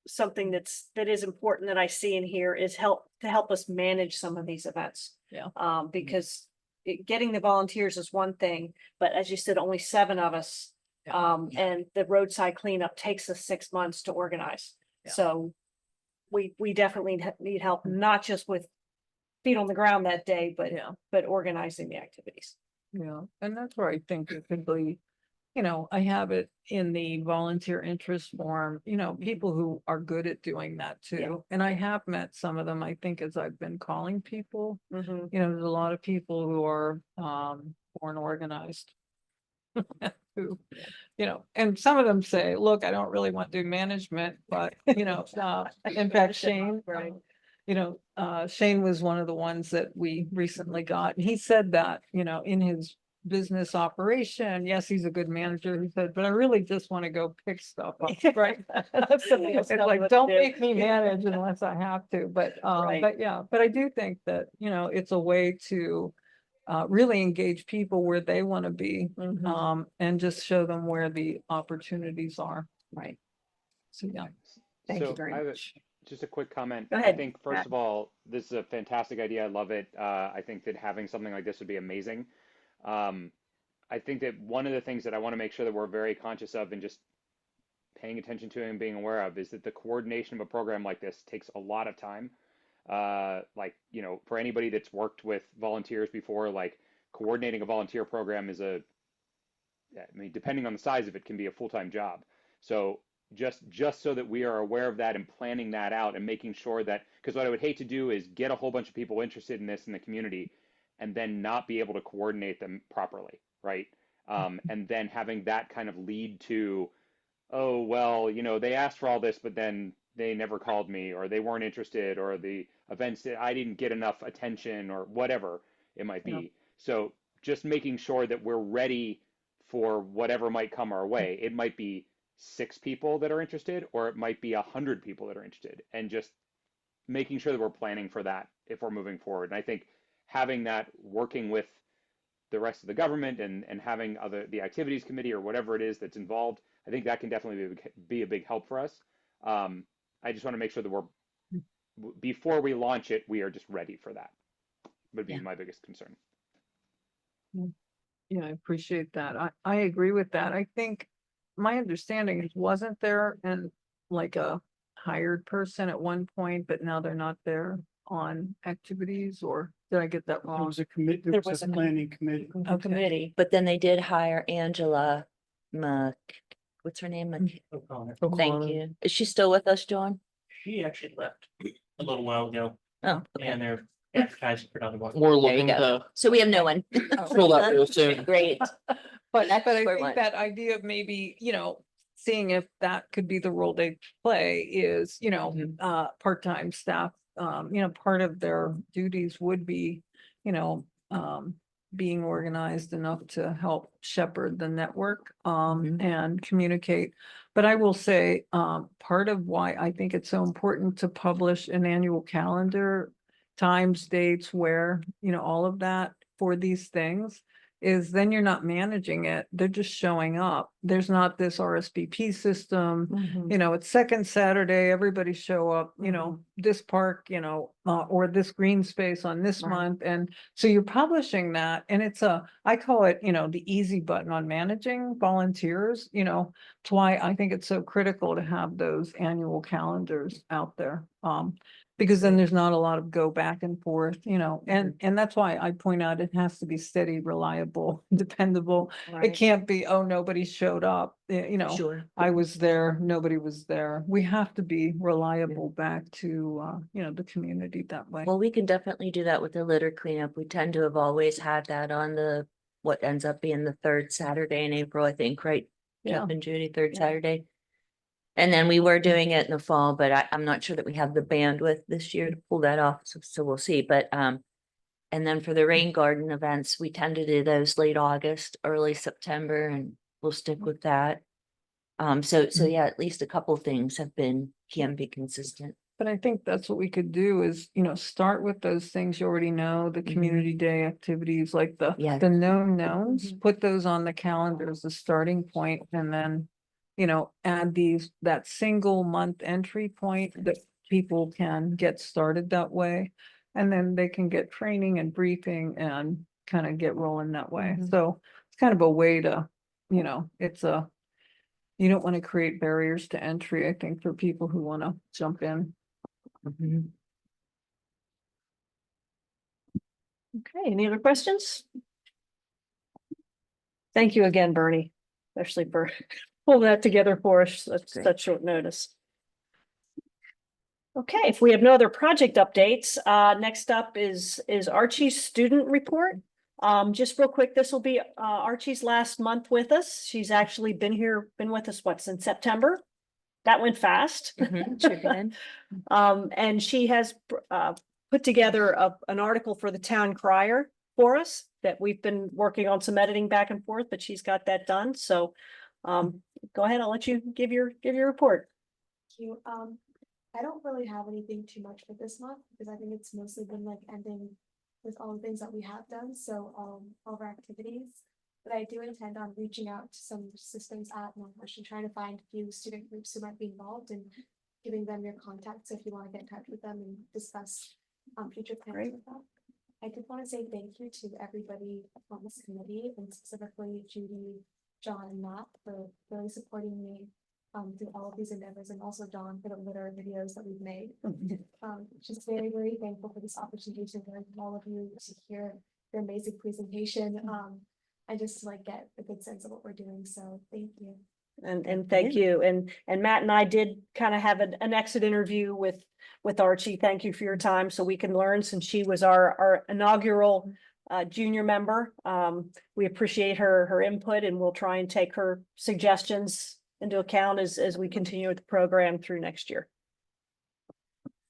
something that is important that I see in here is to help us manage some of these events. Yeah. Because getting the volunteers is one thing, but as you said, only 7 of us. Yeah. And the roadside cleanup takes us 6 months to organize. Yeah. So we definitely need help, not just with feet on the ground that day, Yeah. but organizing the activities. Yeah, and that's where I think it could be, I have it in the volunteer interest form, people who are good at doing that too. And I have met some of them, I think, as I've been calling people, Mhm. there's a lot of people who are born organized. Who, and some of them say, look, I don't really want to do management, but, in fact, Shane, Right. Shane was one of the ones that we recently got, and he said that, in his business operation, yes, he's a good manager, he said, but I really just want to go pick stuff up, right? It's like, don't make me manage unless I have to, but yeah, but I do think that, it's a way to really engage people where they want to be, Mhm. and just show them where the opportunities are. Right. So, yeah. Thank you So very I have much. just a quick comment. Go I ahead, think first Matt. of all, this is a fantastic idea. I love it. I think that having something like this would be amazing. I think that one of the things that I want to make sure that we're very conscious of and just paying attention to and being aware of is that the coordination of a program like this takes a lot of time. For anybody that's worked with volunteers before, like coordinating a volunteer program is depending on the size of it, can be a full-time job. So just so that we are aware of that and planning that out and making sure that, because what I would hate to do is get a whole bunch of people interested in this in the community and then not be able to coordinate them properly, right? And then having that kind of lead to, oh, well, they asked for all this, but then they never called me, or they weren't interested, or the events, I didn't get enough attention, or whatever it might be. Yeah. So just making sure that we're ready for whatever might come our way. It might be 6 people that are interested, or it might be 100 people that are interested, and just making sure that we're planning for that if we're moving forward. And I think having that, working with the rest of the government and having the activities committee or whatever it is that's involved, I think that can definitely be a big help for us. I just want to make sure that before we launch it, we are just ready for that. Would be Yeah. my biggest concern. Yeah, I appreciate that. I agree with that. I think my understanding is wasn't there and like a hired person at one point, but now they're not there on activities, or did I get that There wrong? was a committee, there was a planning committee. Okay. Committee, but then they did hire Angela what's her name? Thank you. Is she still with us, John? She actually left a little while ago, Oh, okay. and they're advertising for another one. We're There you looking go. to So we have no one. fill that real soon. Great. But That's I where think one- that idea of maybe, seeing if that could be the role they play is, part-time staff, part of their duties would be, being organized enough to help shepherd the network, and communicate. But I will say, part of why I think it's so important to publish an annual calendar, times, dates, where, all of that for these things, is then you're not managing it, they're just showing up. There's not this RSVP system, it's second Saturday, everybody show up, this park, or this green space on this Right. month. And so you're publishing that, and I call it, the easy button on managing volunteers, it's why I think it's so critical to have those annual calendars out there. Because then there's not a lot of go back and forth, and that's why I point out it has to be steady, reliable, dependable. It can't be, oh, nobody showed up, you know, Sure. I was there, nobody was there. We have to be reliable back to, you know, the community that way. Well, we can definitely do that with the litter cleanup. We tend to have always had that on the, what ends up being the third Saturday in April, I think, right? Yeah. Jeff and Judy, third Yeah. Saturday. And then we were doing it in the fall, but I'm not sure that we have the bandwidth this year to pull that off, so we'll see, but, and then for the rain garden events, we tend to do those late August, early September, and we'll stick with that. So yeah, at least a couple things can be consistent. But I think that's what we could do is, you know, start with those things you already know, the community day activities, like Yeah. the known knowns, put those on the calendar as a starting point, and then, you know, add that single month entry point that people can get started that way. And then they can get training and briefing and kind of get rolling that way. So it's kind of a way to, you know, you don't want to create barriers to entry, I think, for people who want to jump in. Okay, any other questions? Thank you again, Bernie, especially for pulling that together for us at Great. such short notice. Okay, if we have no other project updates, next up is Archie's student report. Just real quick, this will be Archie's last month with us. She's actually been with us, since September? That went fast. Sure did. And she has put together an article for the Town Crier for us that we've been working on some editing back and forth, but she's got that done. So go ahead, I'll let you give your report. Thank you. I don't really have anything too much for this month because I think it's mostly been like ending with all the things that we have done. So all of our activities. But I do intend on reaching out to some systems at Northwestern, trying to find a few student groups who might be involved and giving them your contacts if you want to get in touch with them and discuss future plans with them. I did want to say thank you to everybody on this committee and specifically Judy, John, and Matt for really supporting me through all of these endeavors, and also John for the litter videos that we've made. Just very, very thankful for this opportunity to learn from all of you, to hear your amazing presentation. And just to like get a good sense of what we're doing. So thank you. And thank you. And Matt and I did kind of have an exit interview with Archie. Thank you for your time so we can learn, since she was our inaugural junior member. We appreciate her input, and we'll try and take her suggestions into account as we continue with the program through next year.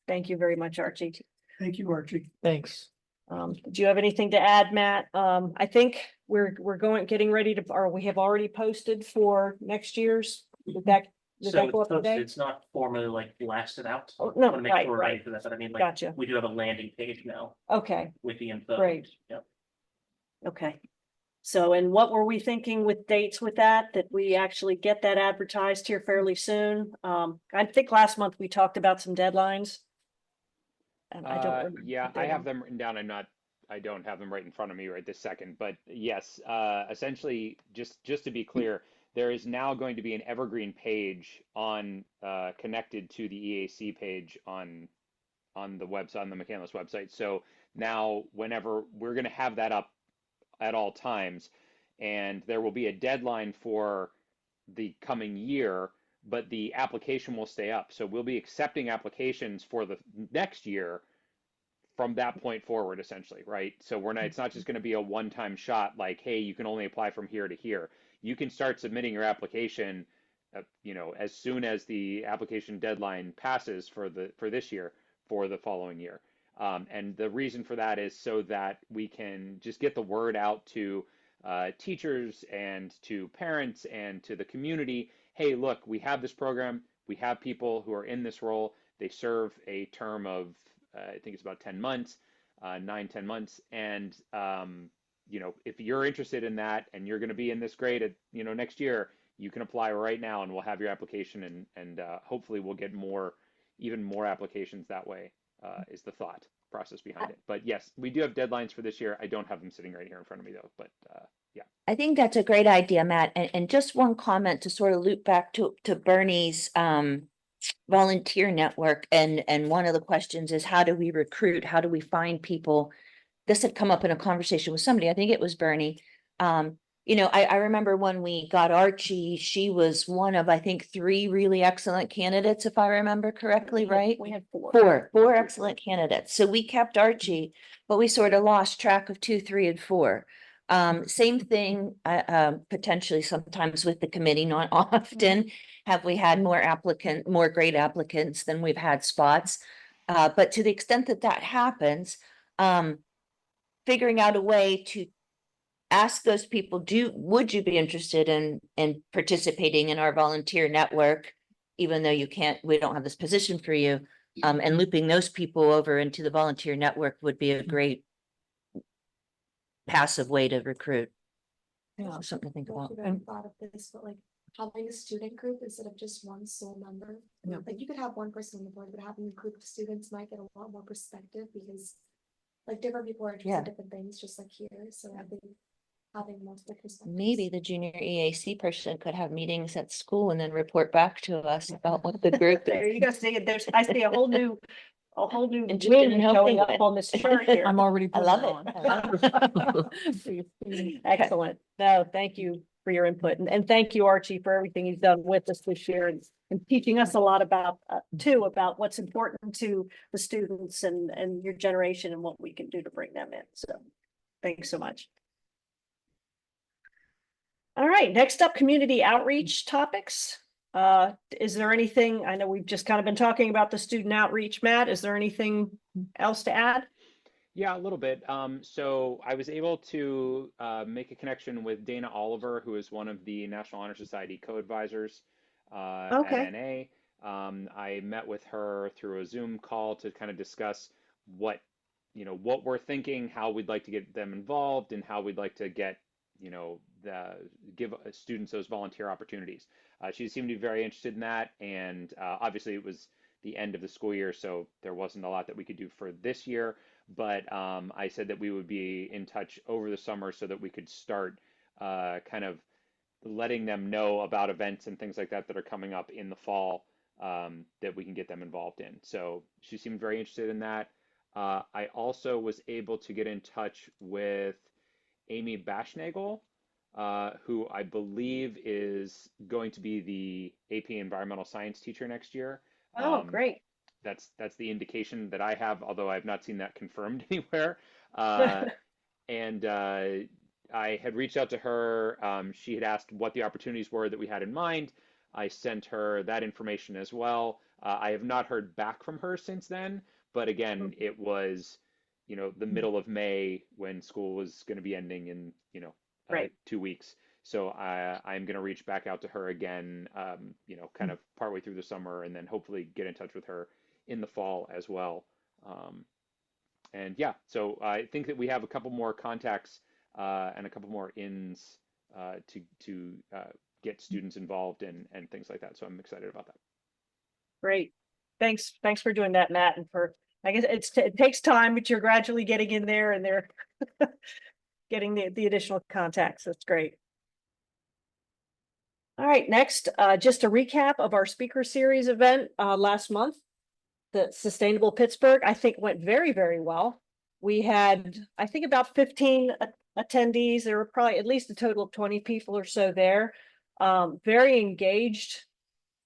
Thank you very much, Archie. Thank you, Archie. Thanks. Do you have anything to add, Matt? I think we're getting ready to, or we have already posted for next year's. Did that So go up today? it's not formally like blasted out. Oh, no, Wanna make right, sure we're ready right. for that, but I mean, like, Gotcha. we do have a landing page now Okay, with the info. Great. Yep. okay. So, and what were we thinking with dates with that we actually get that advertised here fairly soon? I think last month we talked about some deadlines. And I don't remember Yeah, the I date have on- them written down. I don't have them right in front of me right this second, but yes, essentially, just to be clear, there is now going to be an evergreen page on connected to the EAC page on the website, on the McCandless website. So now, whenever we're going to have that up at all times, and there will be a deadline for the coming year, but the application will stay up. So we'll be accepting applications for the next year from that point forward, essentially, right? So it's not just going to be a one-time shot like, hey, you can only apply from here to here. You can start submitting your application, as soon as the application deadline passes for this year, for the following year. And the reason for that is so that we can just get the word out to teachers and to parents and to the community. Hey, look, we have this program. We have people who are in this role. They serve a term of, I think it's about 10 months, 9-10 months. And, if you're interested in that and you're going to be in this grade at, next year, you can apply right now and we'll have your application and hopefully we'll get even more applications that way. Is the thought process behind it. But yes, we do have deadlines for this year. I don't have them sitting right here in front of me though, but yeah. I think that's a great idea, Matt. And just one comment to sort of loop back to Bernie's volunteer network. And one of the questions is, how do we recruit? How do we find people? This had come up in a conversation with somebody, I think it was Bernie. I remember when we got Archie, she was one of, I think, 3 really excellent candidates, if I remember correctly, right? We had 4. Four excellent candidates. So we kept Archie, but we sort of lost track of 2, 3, and 4. Same thing, potentially sometimes with the committee, not often have we had more great applicants than we've had spots. But to the extent that that happens, figuring out a way to ask those people, would you be interested in participating in our volunteer network? Even though we don't have this position for you, and looping those people over into the volunteer network would be a great passive way to recruit. Yeah. Something to think about. And thought of this, but like having a student group instead of just one sole member. Yeah. Like you could have one person on the board, but having a group of students might get a lot more perspective because like different people are interested Yeah. in different things, just like here. So I think having multiple perspectives. Maybe the junior EAC person could have meetings at school and then report back to us about what the group There is. you go. See, I see a whole new Interested wing in showing up helping on this chart here. I'm already. I putting love on. Excellent. No, thank you for your input and thank you, Archie, for everything you've done with us this year and teaching us a lot about about what's important to the students and your generation and what we can do to bring them in. So thanks so much. All right, next up, community outreach topics. Is there anything, I know we've just kind of been talking about the student outreach, Matt, is there anything else to add? Yeah, a little bit. So I was able to make a connection with Dana Oliver, who is one of the National Honor Society co-advisors Okay. at NA. I met with her through a Zoom call to kind of discuss what we're thinking, how we'd like to get them involved, and how we'd like to get give students those volunteer opportunities. She seemed to be very interested in that, and obviously it was the end of the school year, so there wasn't a lot that we could do for this year. But I said that we would be in touch over the summer so that we could start kind of letting them know about events and things like that that are coming up in the fall that we can get them involved in. So she seemed very interested in that. I also was able to get in touch with Amy Bashnagel, who I believe is going to be the AP Environmental Science teacher next year. Oh, great. That's the indication that I have, although I've not seen that confirmed anywhere. And I had reached out to her. She had asked what the opportunities were that we had in mind. I sent her that information as well. I have not heard back from her since then, but again, it was, the middle of May when school was going to be ending in, Right. 2 weeks. So I'm going to reach back out to her again, kind of partway through the summer, and then hopefully get in touch with her in the fall as well. And yeah, so I think that we have a couple more contacts and a couple more ins to get students involved and things like that. So I'm excited about that. Great. Thanks for doing that, Matt, and I guess it takes time, but you're gradually getting in there and they're getting the additional contacts. That's great. All right, next, just a recap of our speaker series event last month. The Sustainable Pittsburgh, I think went very, very well. We had, I think, about 15 attendees. There were probably at least a total of 20 people or so there. Very engaged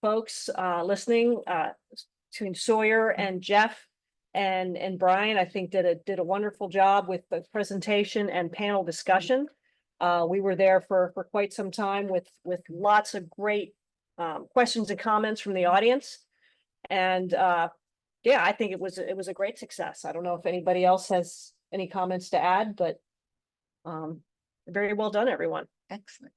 folks listening between Sawyer and Jeff and Brian, I think did a wonderful job with the presentation and panel discussion. We were there for quite some time with lots of great questions and comments from the audience. And yeah, I think it was a great success. I don't know if anybody else has any comments to add, but very well done, everyone. Excellent.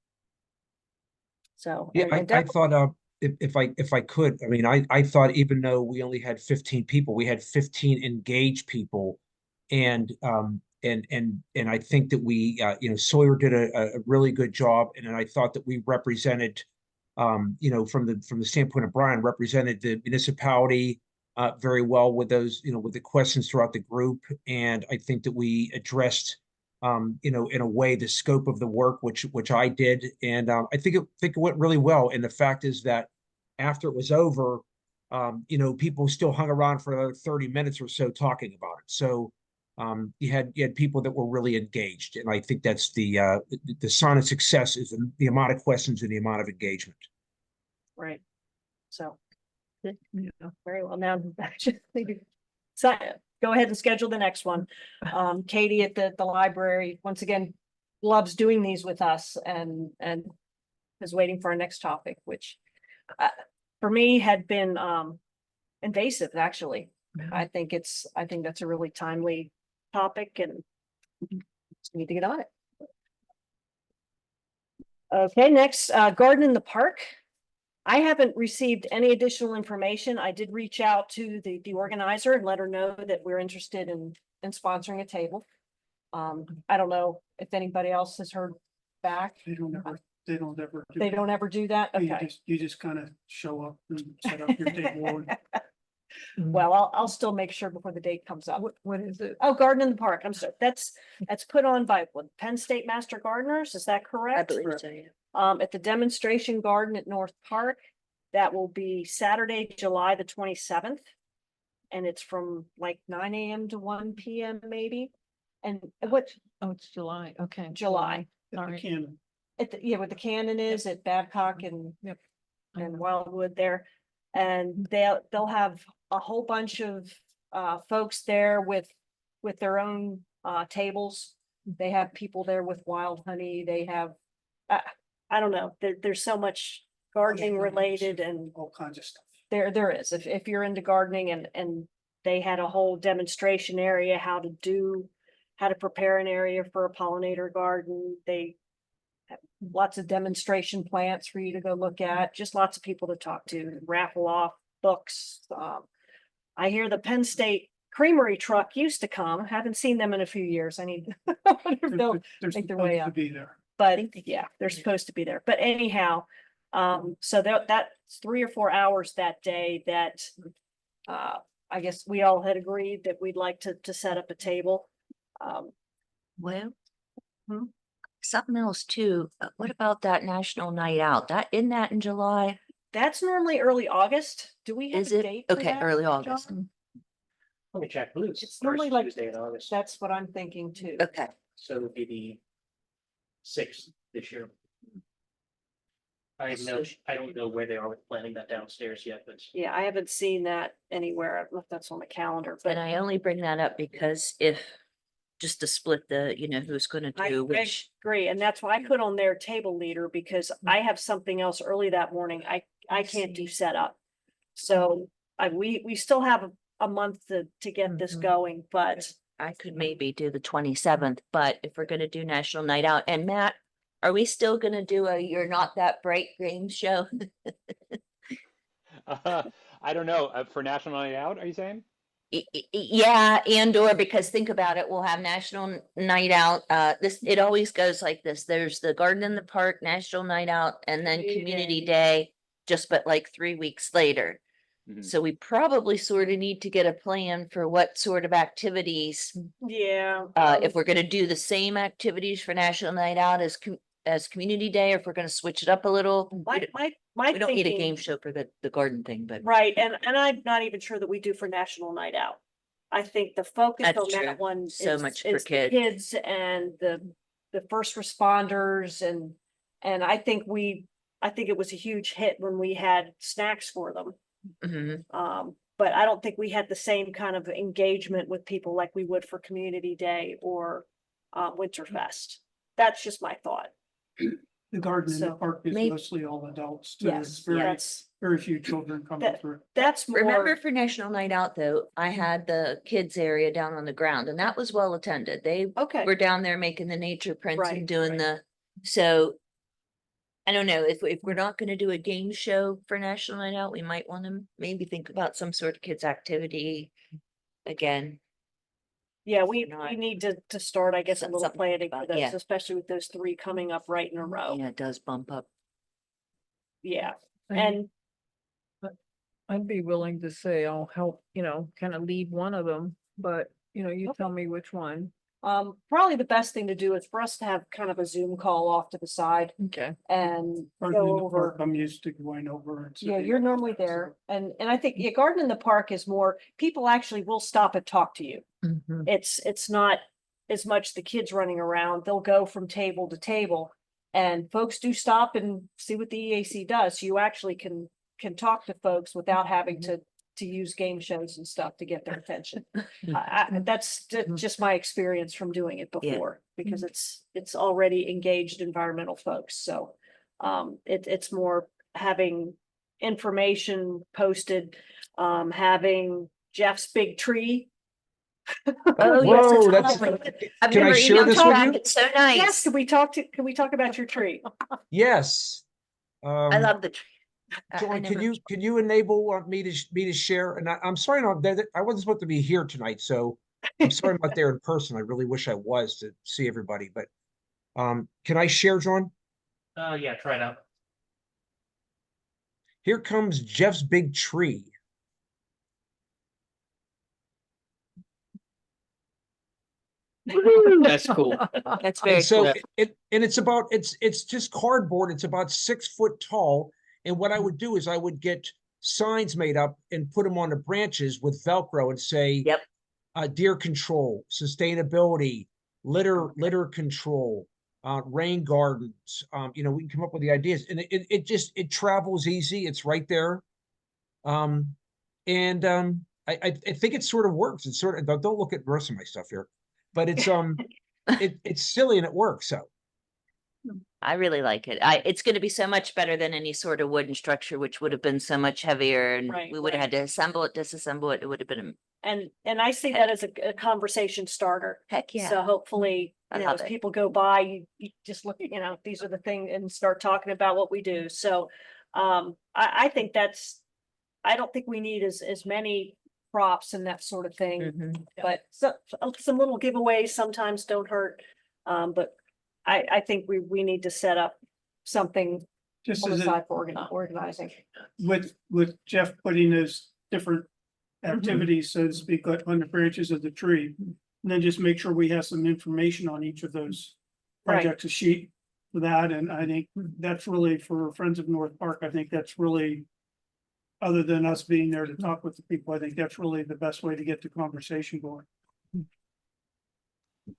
So Yeah, I thought if I could, I mean, I thought even though we only had 15 people, we had 15 engaged people, and I think that we Sawyer did a really good job, and I thought that we represented from the standpoint of Brian, represented the municipality very well with those, with the questions throughout the group. And I think that we addressed, in a way, the scope of the work, which I did. And I think it went really well. And the fact is that after it was over, people still hung around for another 30 minutes or so talking about it. So You had people that were really engaged, and I think that's the sign of success is the amount of questions and the amount of engagement. Right. So, Yeah. very well. Now, so, go ahead and schedule the next one. Katie at the library, once again, loves doing these with us and is waiting for our next topic, which for me had been invasive, actually. I think that's a really timely topic and we need to get on it. Okay, next, garden in the park. I haven't received any additional information. I did reach out to the organizer and let her know that we're interested in sponsoring a table. I don't know if anybody else has heard back. They don't ever do They that. don't ever do that? Okay. You just kind of show up and set up your table. Well, I'll still make sure before the date comes up. What is it? Oh, Garden in the Park. I'm sorry. That's put on by what, Penn State Master Gardeners. Is that I correct? believe so, yeah. At the demonstration garden at North Park. That will be Saturday, July the 27th. And it's from like 9 a.m. to 1 p.m. maybe. And what, Oh, it's July. Okay. July. All right. Cannon. yeah, what the cannon is at Babcock and Yep. and Wildwood there. And they'll have a whole bunch of folks there with their own tables. They have people there with wild honey. They have I don't know. There's so much gardening related and All kinds of stuff. there is. If you're into gardening and they had a whole demonstration area, how to prepare an area for a pollinator garden. They have lots of demonstration plants for you to go look at, just lots of people to talk to, raffle off books. I hear the Penn State Creamery truck used to come. Haven't seen them in a few years. I need I wonder if they'll They're make their way supposed to up. be there. But yeah, they're supposed to be there. But anyhow, so that's 3 or 4 hours that day that I guess we all had agreed that we'd like to set up a table. Well, Hmm? something else too. What about that National Night Out? Mm-hmm. That in July? That's normally early August. Do we have Is a it? date? for Okay, that, early August. John? Let me check. I believe It's It's normally first like- Tuesday in August. That's what I'm thinking too. Okay. So it would be the 6th this year. I don't know where they are with planning that downstairs yet, but Yeah, I haven't seen that anywhere. I don't know if that's on the calendar, but And I only bring that up because just to split who's gonna I do which. agree. And that's why I put on their table leader because I have something else early that morning. I can't do setup. So we still have a month to get this Mhm. going, but I could maybe do the 27th, but if we're gonna do National Night Out, and Matt, are we still gonna do a You're Not That Bright game show? I don't know, for National Night Out, are you saying? Yeah, and or because think about it, we'll have National Night Out. It always goes like this. There's the Garden in the Park, National Night Out, and then Community Community Day. Day, just but like 3 weeks later. Mhm. So we probably sort of need to get a plan for what sort of activities, yeah. if we're gonna do the same activities for National Night Out as Community Day, or if we're gonna switch it up a little. My We don't need a thinking- game show for the garden thing, but Right, and I'm not even sure that we do for National Night Out. I think the focus That's on that true. one So is much for is the kids. kids and the first responders and I think it was a huge hit when we had snacks for them. mhm. But I don't think we had the same kind of engagement with people like we would for Community Day or Winterfest. That's just my thought. The garden in the So, park is maybe- mostly all adults. too. Yes, It's very, that's very few children coming through. that's Remember more, for National Night Out though, I had the kids area down on the ground and that was well attended. They okay. were down there making the nature prints Right, and doing right. so. I don't know, if we're not gonna do a game show for National Night Out, we might wanna maybe think about some sort of kids activity. Again, Yeah, we not- need to start, I guess, a Set little something planning for about- those, yeah. especially with those 3 coming up right in a row. yeah, it does bump up. Yeah, And and I'd be willing to say I'll help, kind of lead one of them, but you Okay. tell me which one. Probably the best thing to do is for us to have kind of a Zoom call off to the side Okay. and Garden in go the over. park, I'm used to going over. and Yeah, sitting you're there. normally there. And I think, yeah, garden in the park is more, people actually will stop and talk to you. Mhm. It's not as much the kids running around. They'll go from table to table. And folks do stop and see what the EAC does. You actually can talk to folks without having to use game shows and stuff to get their attention. That's just my experience from doing it before, because it's already engaged environmental folks. So it's more having information posted, having Jeff's big tree. Oh, yes, Whoa, it's that's, lovely. I've can I never share even this come with back. you? It's so Yes, nice. can we talk about your tree? Yes. I love the tree. I Joy, never- can you enable me to share? And I'm sorry, I wasn't supposed to be here tonight, so I'm sorry I'm not there in person. I really wish I was to see everybody, but can I share, John? Yeah, try it out. Here comes Jeff's big tree. That's cool. That's And very so cool. it's just cardboard. It's about 6 foot tall. And what I would do is I would get signs made up and put them on the branches with Velcro and say, Yep. Deer control, sustainability, litter control, rain gardens. You know, we can come up with the ideas, and it travels easy. It's right there. I think it sort of works. It's sort of, don't look at the rest of my stuff here, but it's it's silly and it works. So I really like it. It's going to be so much better than any sort of wooden structure, which would have been so much heavier, and Right, we would have right. had to assemble it, disassemble it. It would have been And I see that as a conversation starter. heck yeah. So hopefully, I you know, love as it. people go by, you just look, you know, these are the things and start talking about what we do. So I think I don't think we need as many props and that sort of thing. Mhm. But some little giveaways sometimes don't hurt. But I think we need to set up something Just on the as side for organizing. with Jeff putting those different Mm-hmm. activities, so to speak, on the branches of the tree. And then just make sure we have some information on each of those Right. projects, a sheet for that. And I think that's really for Friends of North Park. I think that's really, other than us being there to talk with the people, I think that's really the best way to get the conversation going.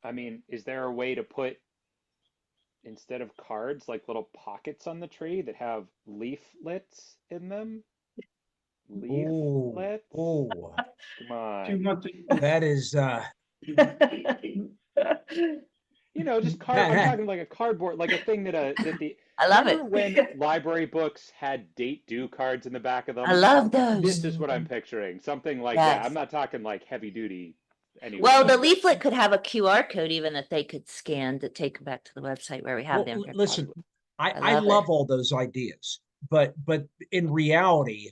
I mean, is there a way to put, instead of cards, like little pockets on the tree that have leaflets in them? Leaflets? oh, Come Do you on. want that is You know, just I'm talking like a cardboard, like a thing that the. I love it. Remember when library books had date due cards in the back of them? I love those. This is what I'm picturing, something like that. Yes. I'm not talking like heavy duty. Anyway. Well, the leaflet could have a QR code even that they could scan to take them back to the website where we have well, them. listen, I I love love it. all those ideas, but in reality,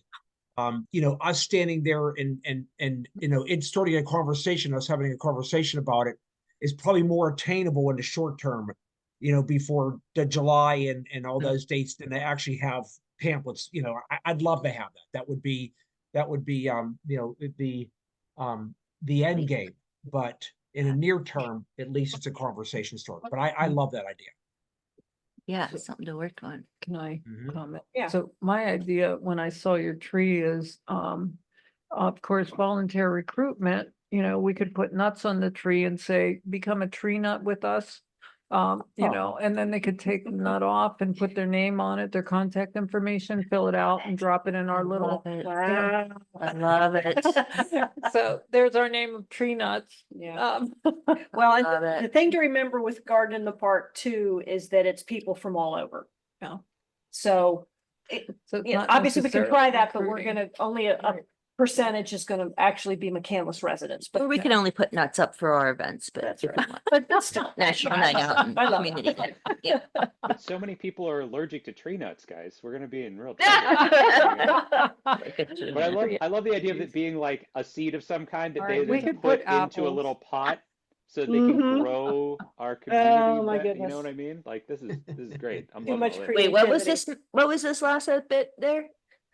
you know, us standing there and you know, it's starting a conversation, us having a conversation about it is probably more attainable in the short term, you know, before the July and all those dates than they actually have pamphlets. You know, I'd love to have that. That would be you know, the end game. But in a near term, at least it's a conversation starter. But I love that idea. Yeah, something to work on. Can I Mhm. comment? Yeah. So my idea when I saw your tree is, of course, volunteer recruitment, you know, we could put nuts on the tree and say, become a tree nut with us. You know, and then they could take the nut off and put their name on it, their contact information, fill it out and drop it in our little. Love it. Wow. I love it. So there's our name of tree nuts. Yeah. Well, and Love the it. thing to remember with Garden in the Park too, is that it's people from all over. Yeah. So, So it's yeah, not obviously we can try necessarily that, but we're recruiting. gonna, only a percentage is gonna actually be McCandless residents, but. Or we can only put nuts up for our events, but That's if we right. want But that's still. National Night Out and I love Community it. Night. Yeah. But so many people are allergic to tree nuts, guys. We're gonna be in real trouble. But I love the idea of it being like a seed of some kind that All they right, we then could put put into a apples. little pot so that they can Mhm. grow our community. Oh, my You know goodness. what I mean? Like this is great. I'm Too loving much all this. creativity. Wait, what was this? What was this last bit there?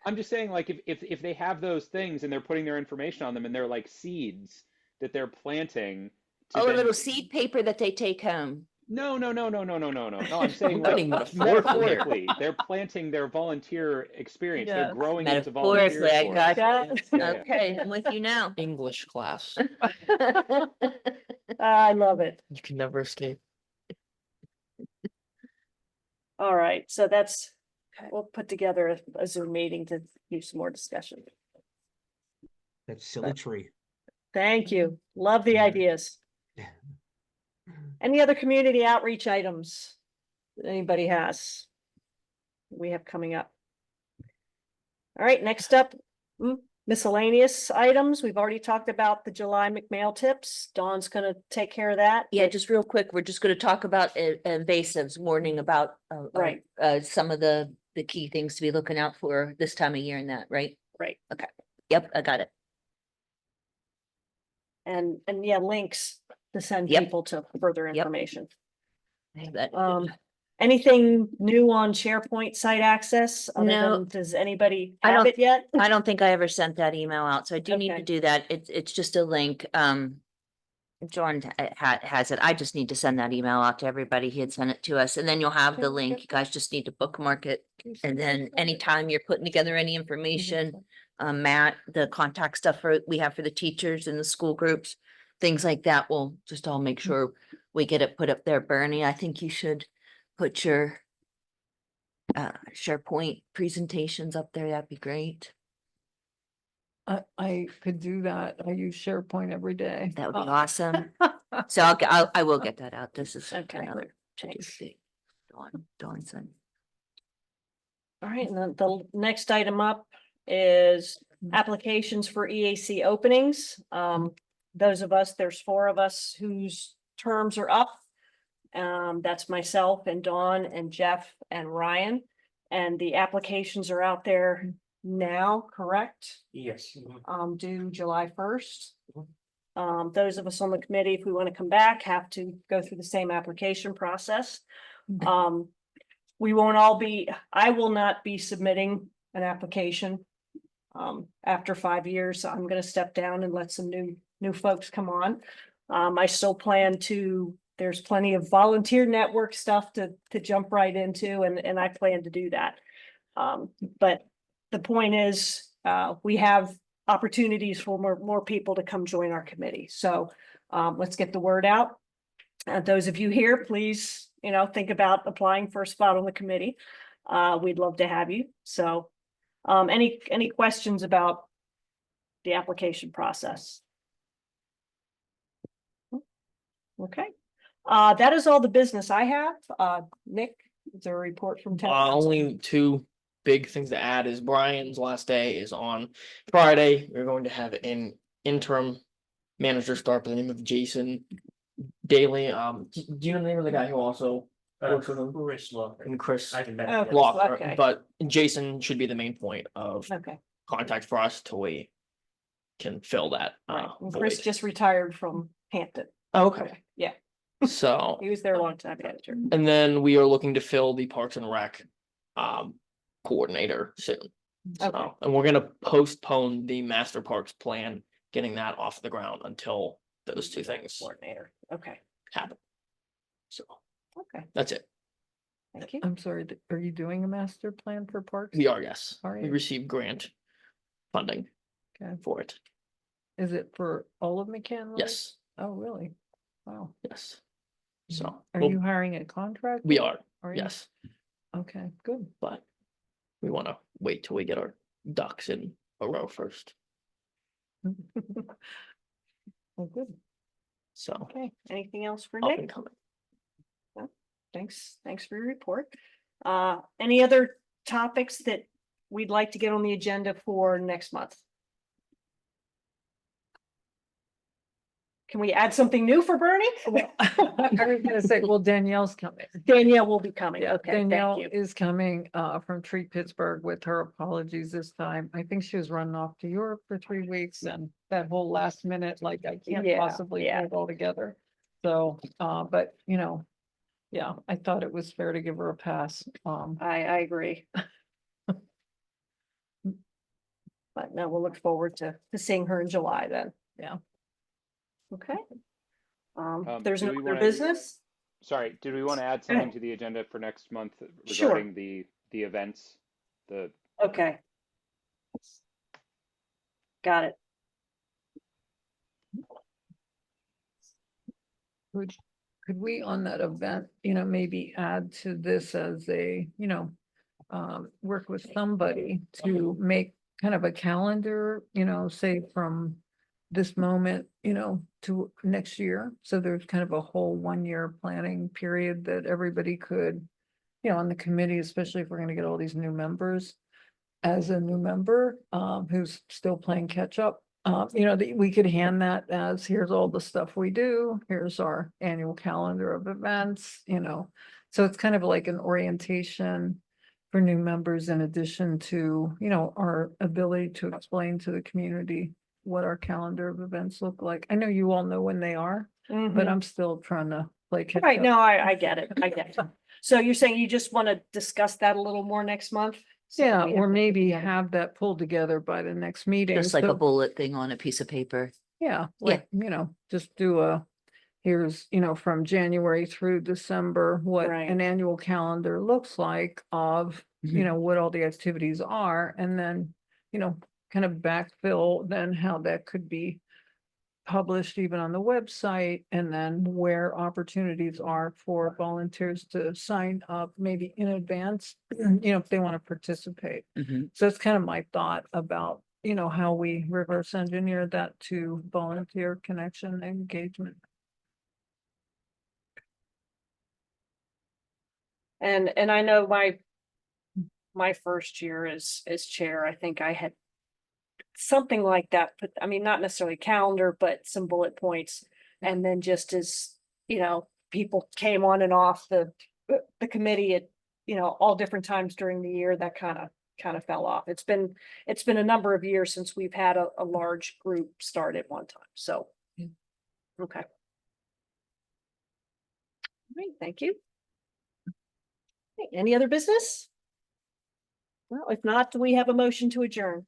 I'm just saying, like, if they have those things and they're putting their information on them and they're like seeds that they're planting Oh, a then- little seed paper that they take home. No, no, no, no, no, no, no, no, no, I'm saying I'm like getting metaphorical here. metaphorically, they're planting their volunteer experience, they're Yes. growing into volunteers Metaphorically, I for got us. you. Yeah, yeah. Okay, I'm with you now. English class. I love it. You can never escape. All right, so that's, Okay. we'll put together a Zoom meeting to do some more discussion. That silly tree. Thank you. Love the ideas. Any other community outreach items that anybody has? We have coming up. All right, next up, miscellaneous items. We've already talked about the July McMail tips. Dawn's gonna take care of that. Yeah, just real quick, we're just gonna talk about invasives, warning about Right. some of the key things to be looking out for this time of year and that, right? Right. Okay. Yep, I got it. And yeah, links to send Yep. people to further Yep. information. I have that. Anything new on SharePoint site access? Other No. than, does anybody I have don't- it yet? I don't think I ever sent that email out, so I do need to Okay. do that. It's just a link. John has it. I just need to send that email out to everybody. He had sent it to us, and then you'll have the Okay, link. yep. You guys just need to bookmark it. And then anytime you're putting together any information, Matt, the contact stuff we have for the teachers and the school groups, things like that, we'll just all make sure we get it put up there. Bernie, I think you should put your SharePoint presentations up there. That'd be great. I could do that. I use SharePoint every day. That would be awesome. So I will get that out. This is Okay, another to do thanks. thing. Dawn's son. All right, and then the next item up is applications for EAC openings. Those of us, there's 4 of us whose terms are up. That's myself and Dawn and Jeff and Ryan. And the applications are out there now, correct? Yes. Due July 1st. Those of us on the committee, if we want to come back, have to go through the same application process. We won't all be, I will not be submitting an application. After 5 years, I'm gonna step down and let some new folks come on. I still plan to, there's plenty of volunteer network stuff to jump right into, and I plan to do that. But the point is, we have opportunities for more people to come join our committee. So let's get the word out. Those of you here, please, think about applying for a spot on the committee. We'd love to have you. So any questions about the application process? Okay, that is all the business I have. Nick, is there a report from town? council? Only 2 big things to add is Brian's last day is on Friday. We're going to have an interim manager start by the name of Jason Daly. Do you know the name of the guy who also works with him? Chris Locker. And Chris I can bet. Okay. Locker, okay. but Jason should be the main point of Okay, contact for us till we can fill that. right. And Chris void. just retired from Hampton. Okay, Yeah, so. he was there a long time, manager. And then we are looking to fill the Parks and Rec coordinator soon. Okay. So, and we're gonna postpone the master parks plan, getting that off the ground until those 2 things Coordinator. Okay, happen. So okay, that's it. thank you. I'm sorry, are you doing a master plan for parks? We are, yes. Are We you? received grant funding Okay. for it. Is it for all of McCann? Road? Yes, Oh, really? Wow. yes. So Are we'll- you hiring a contract? we are, Are you? yes, Okay, good. but we want to wait till we get our ducks in a row first. Well, good. So Okay, anything else for up Nick? and coming. Thanks for your report. Any other topics that we'd like to get on the agenda for next month? Can we add something new for Bernie? I was gonna say, well, Danielle's coming. Danielle will be coming. Yeah, Okay, thank Danielle you. is coming from Treat Pittsburgh with her apologies this time. I think she was running off to Europe for 3 weeks and that whole last minute, like I can't Yeah, possibly yeah. pull it all together. So, but yeah, I thought it was fair to give her a pass. I agree. But no, we'll look forward to seeing her in July then. Yeah. Okay. There's do no we other wanna- business? Sorry, did we want to add something to the agenda for next month Sure. regarding the events? The Okay. Got it. Could we on that event, you know, maybe add to this as a, you know, work with somebody to make kind of a calendar, you know, say from this moment, you know, to next year. So there's kind of a whole 1 year planning period that everybody could, you know, on the committee, especially if we're gonna get all these new members. As a new member, who's still playing catch up, you know, that we could hand that as, here's all the stuff we do, here's our annual calendar of events, you know. So it's kind of like an orientation for new members in addition to, you know, our ability to explain to the community what our calendar of events look like. I know you all know when they are, but Mhm. I'm still trying to play catch Right, up. no, I get it, I get it. So you're saying you just want to discuss that a little more next month? So Yeah, we or have to- maybe have that pulled together by the next meeting. Just like a so- bullet thing on a piece of paper. Yeah, like, you know, just do a, here's, you know, from January through December, what Right. an annual calendar looks like of, you Mhm. know, what all the activities are, and then, you know, kind of backfill then how that could be published even on the website, and then where opportunities are for volunteers to sign up maybe in advance, you know, if they want to participate. Mhm. So it's kind of my thought about, you know, how we reverse engineer that to volunteer connection and engagement. And I know my first year as chair, I think I had something like that, but I mean, not necessarily calendar, but some bullet points. And then just as, you know, people came on and off the committee at, you know, all different times during the year, that kind of fell off. It's been a number of years since we've had a large group start at one time, so. Okay. Great, thank you. Okay, any other business? Well, if not, do we have a motion to adjourn?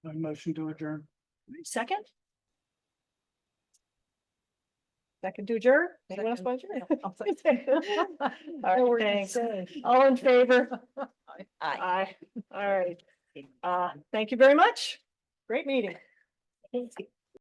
I motion to adjourn. Second? Second to adjourn? Anyone else want to adjourn? All right, thanks. All in favor? Aye. All right. Thank you very much. Great meeting.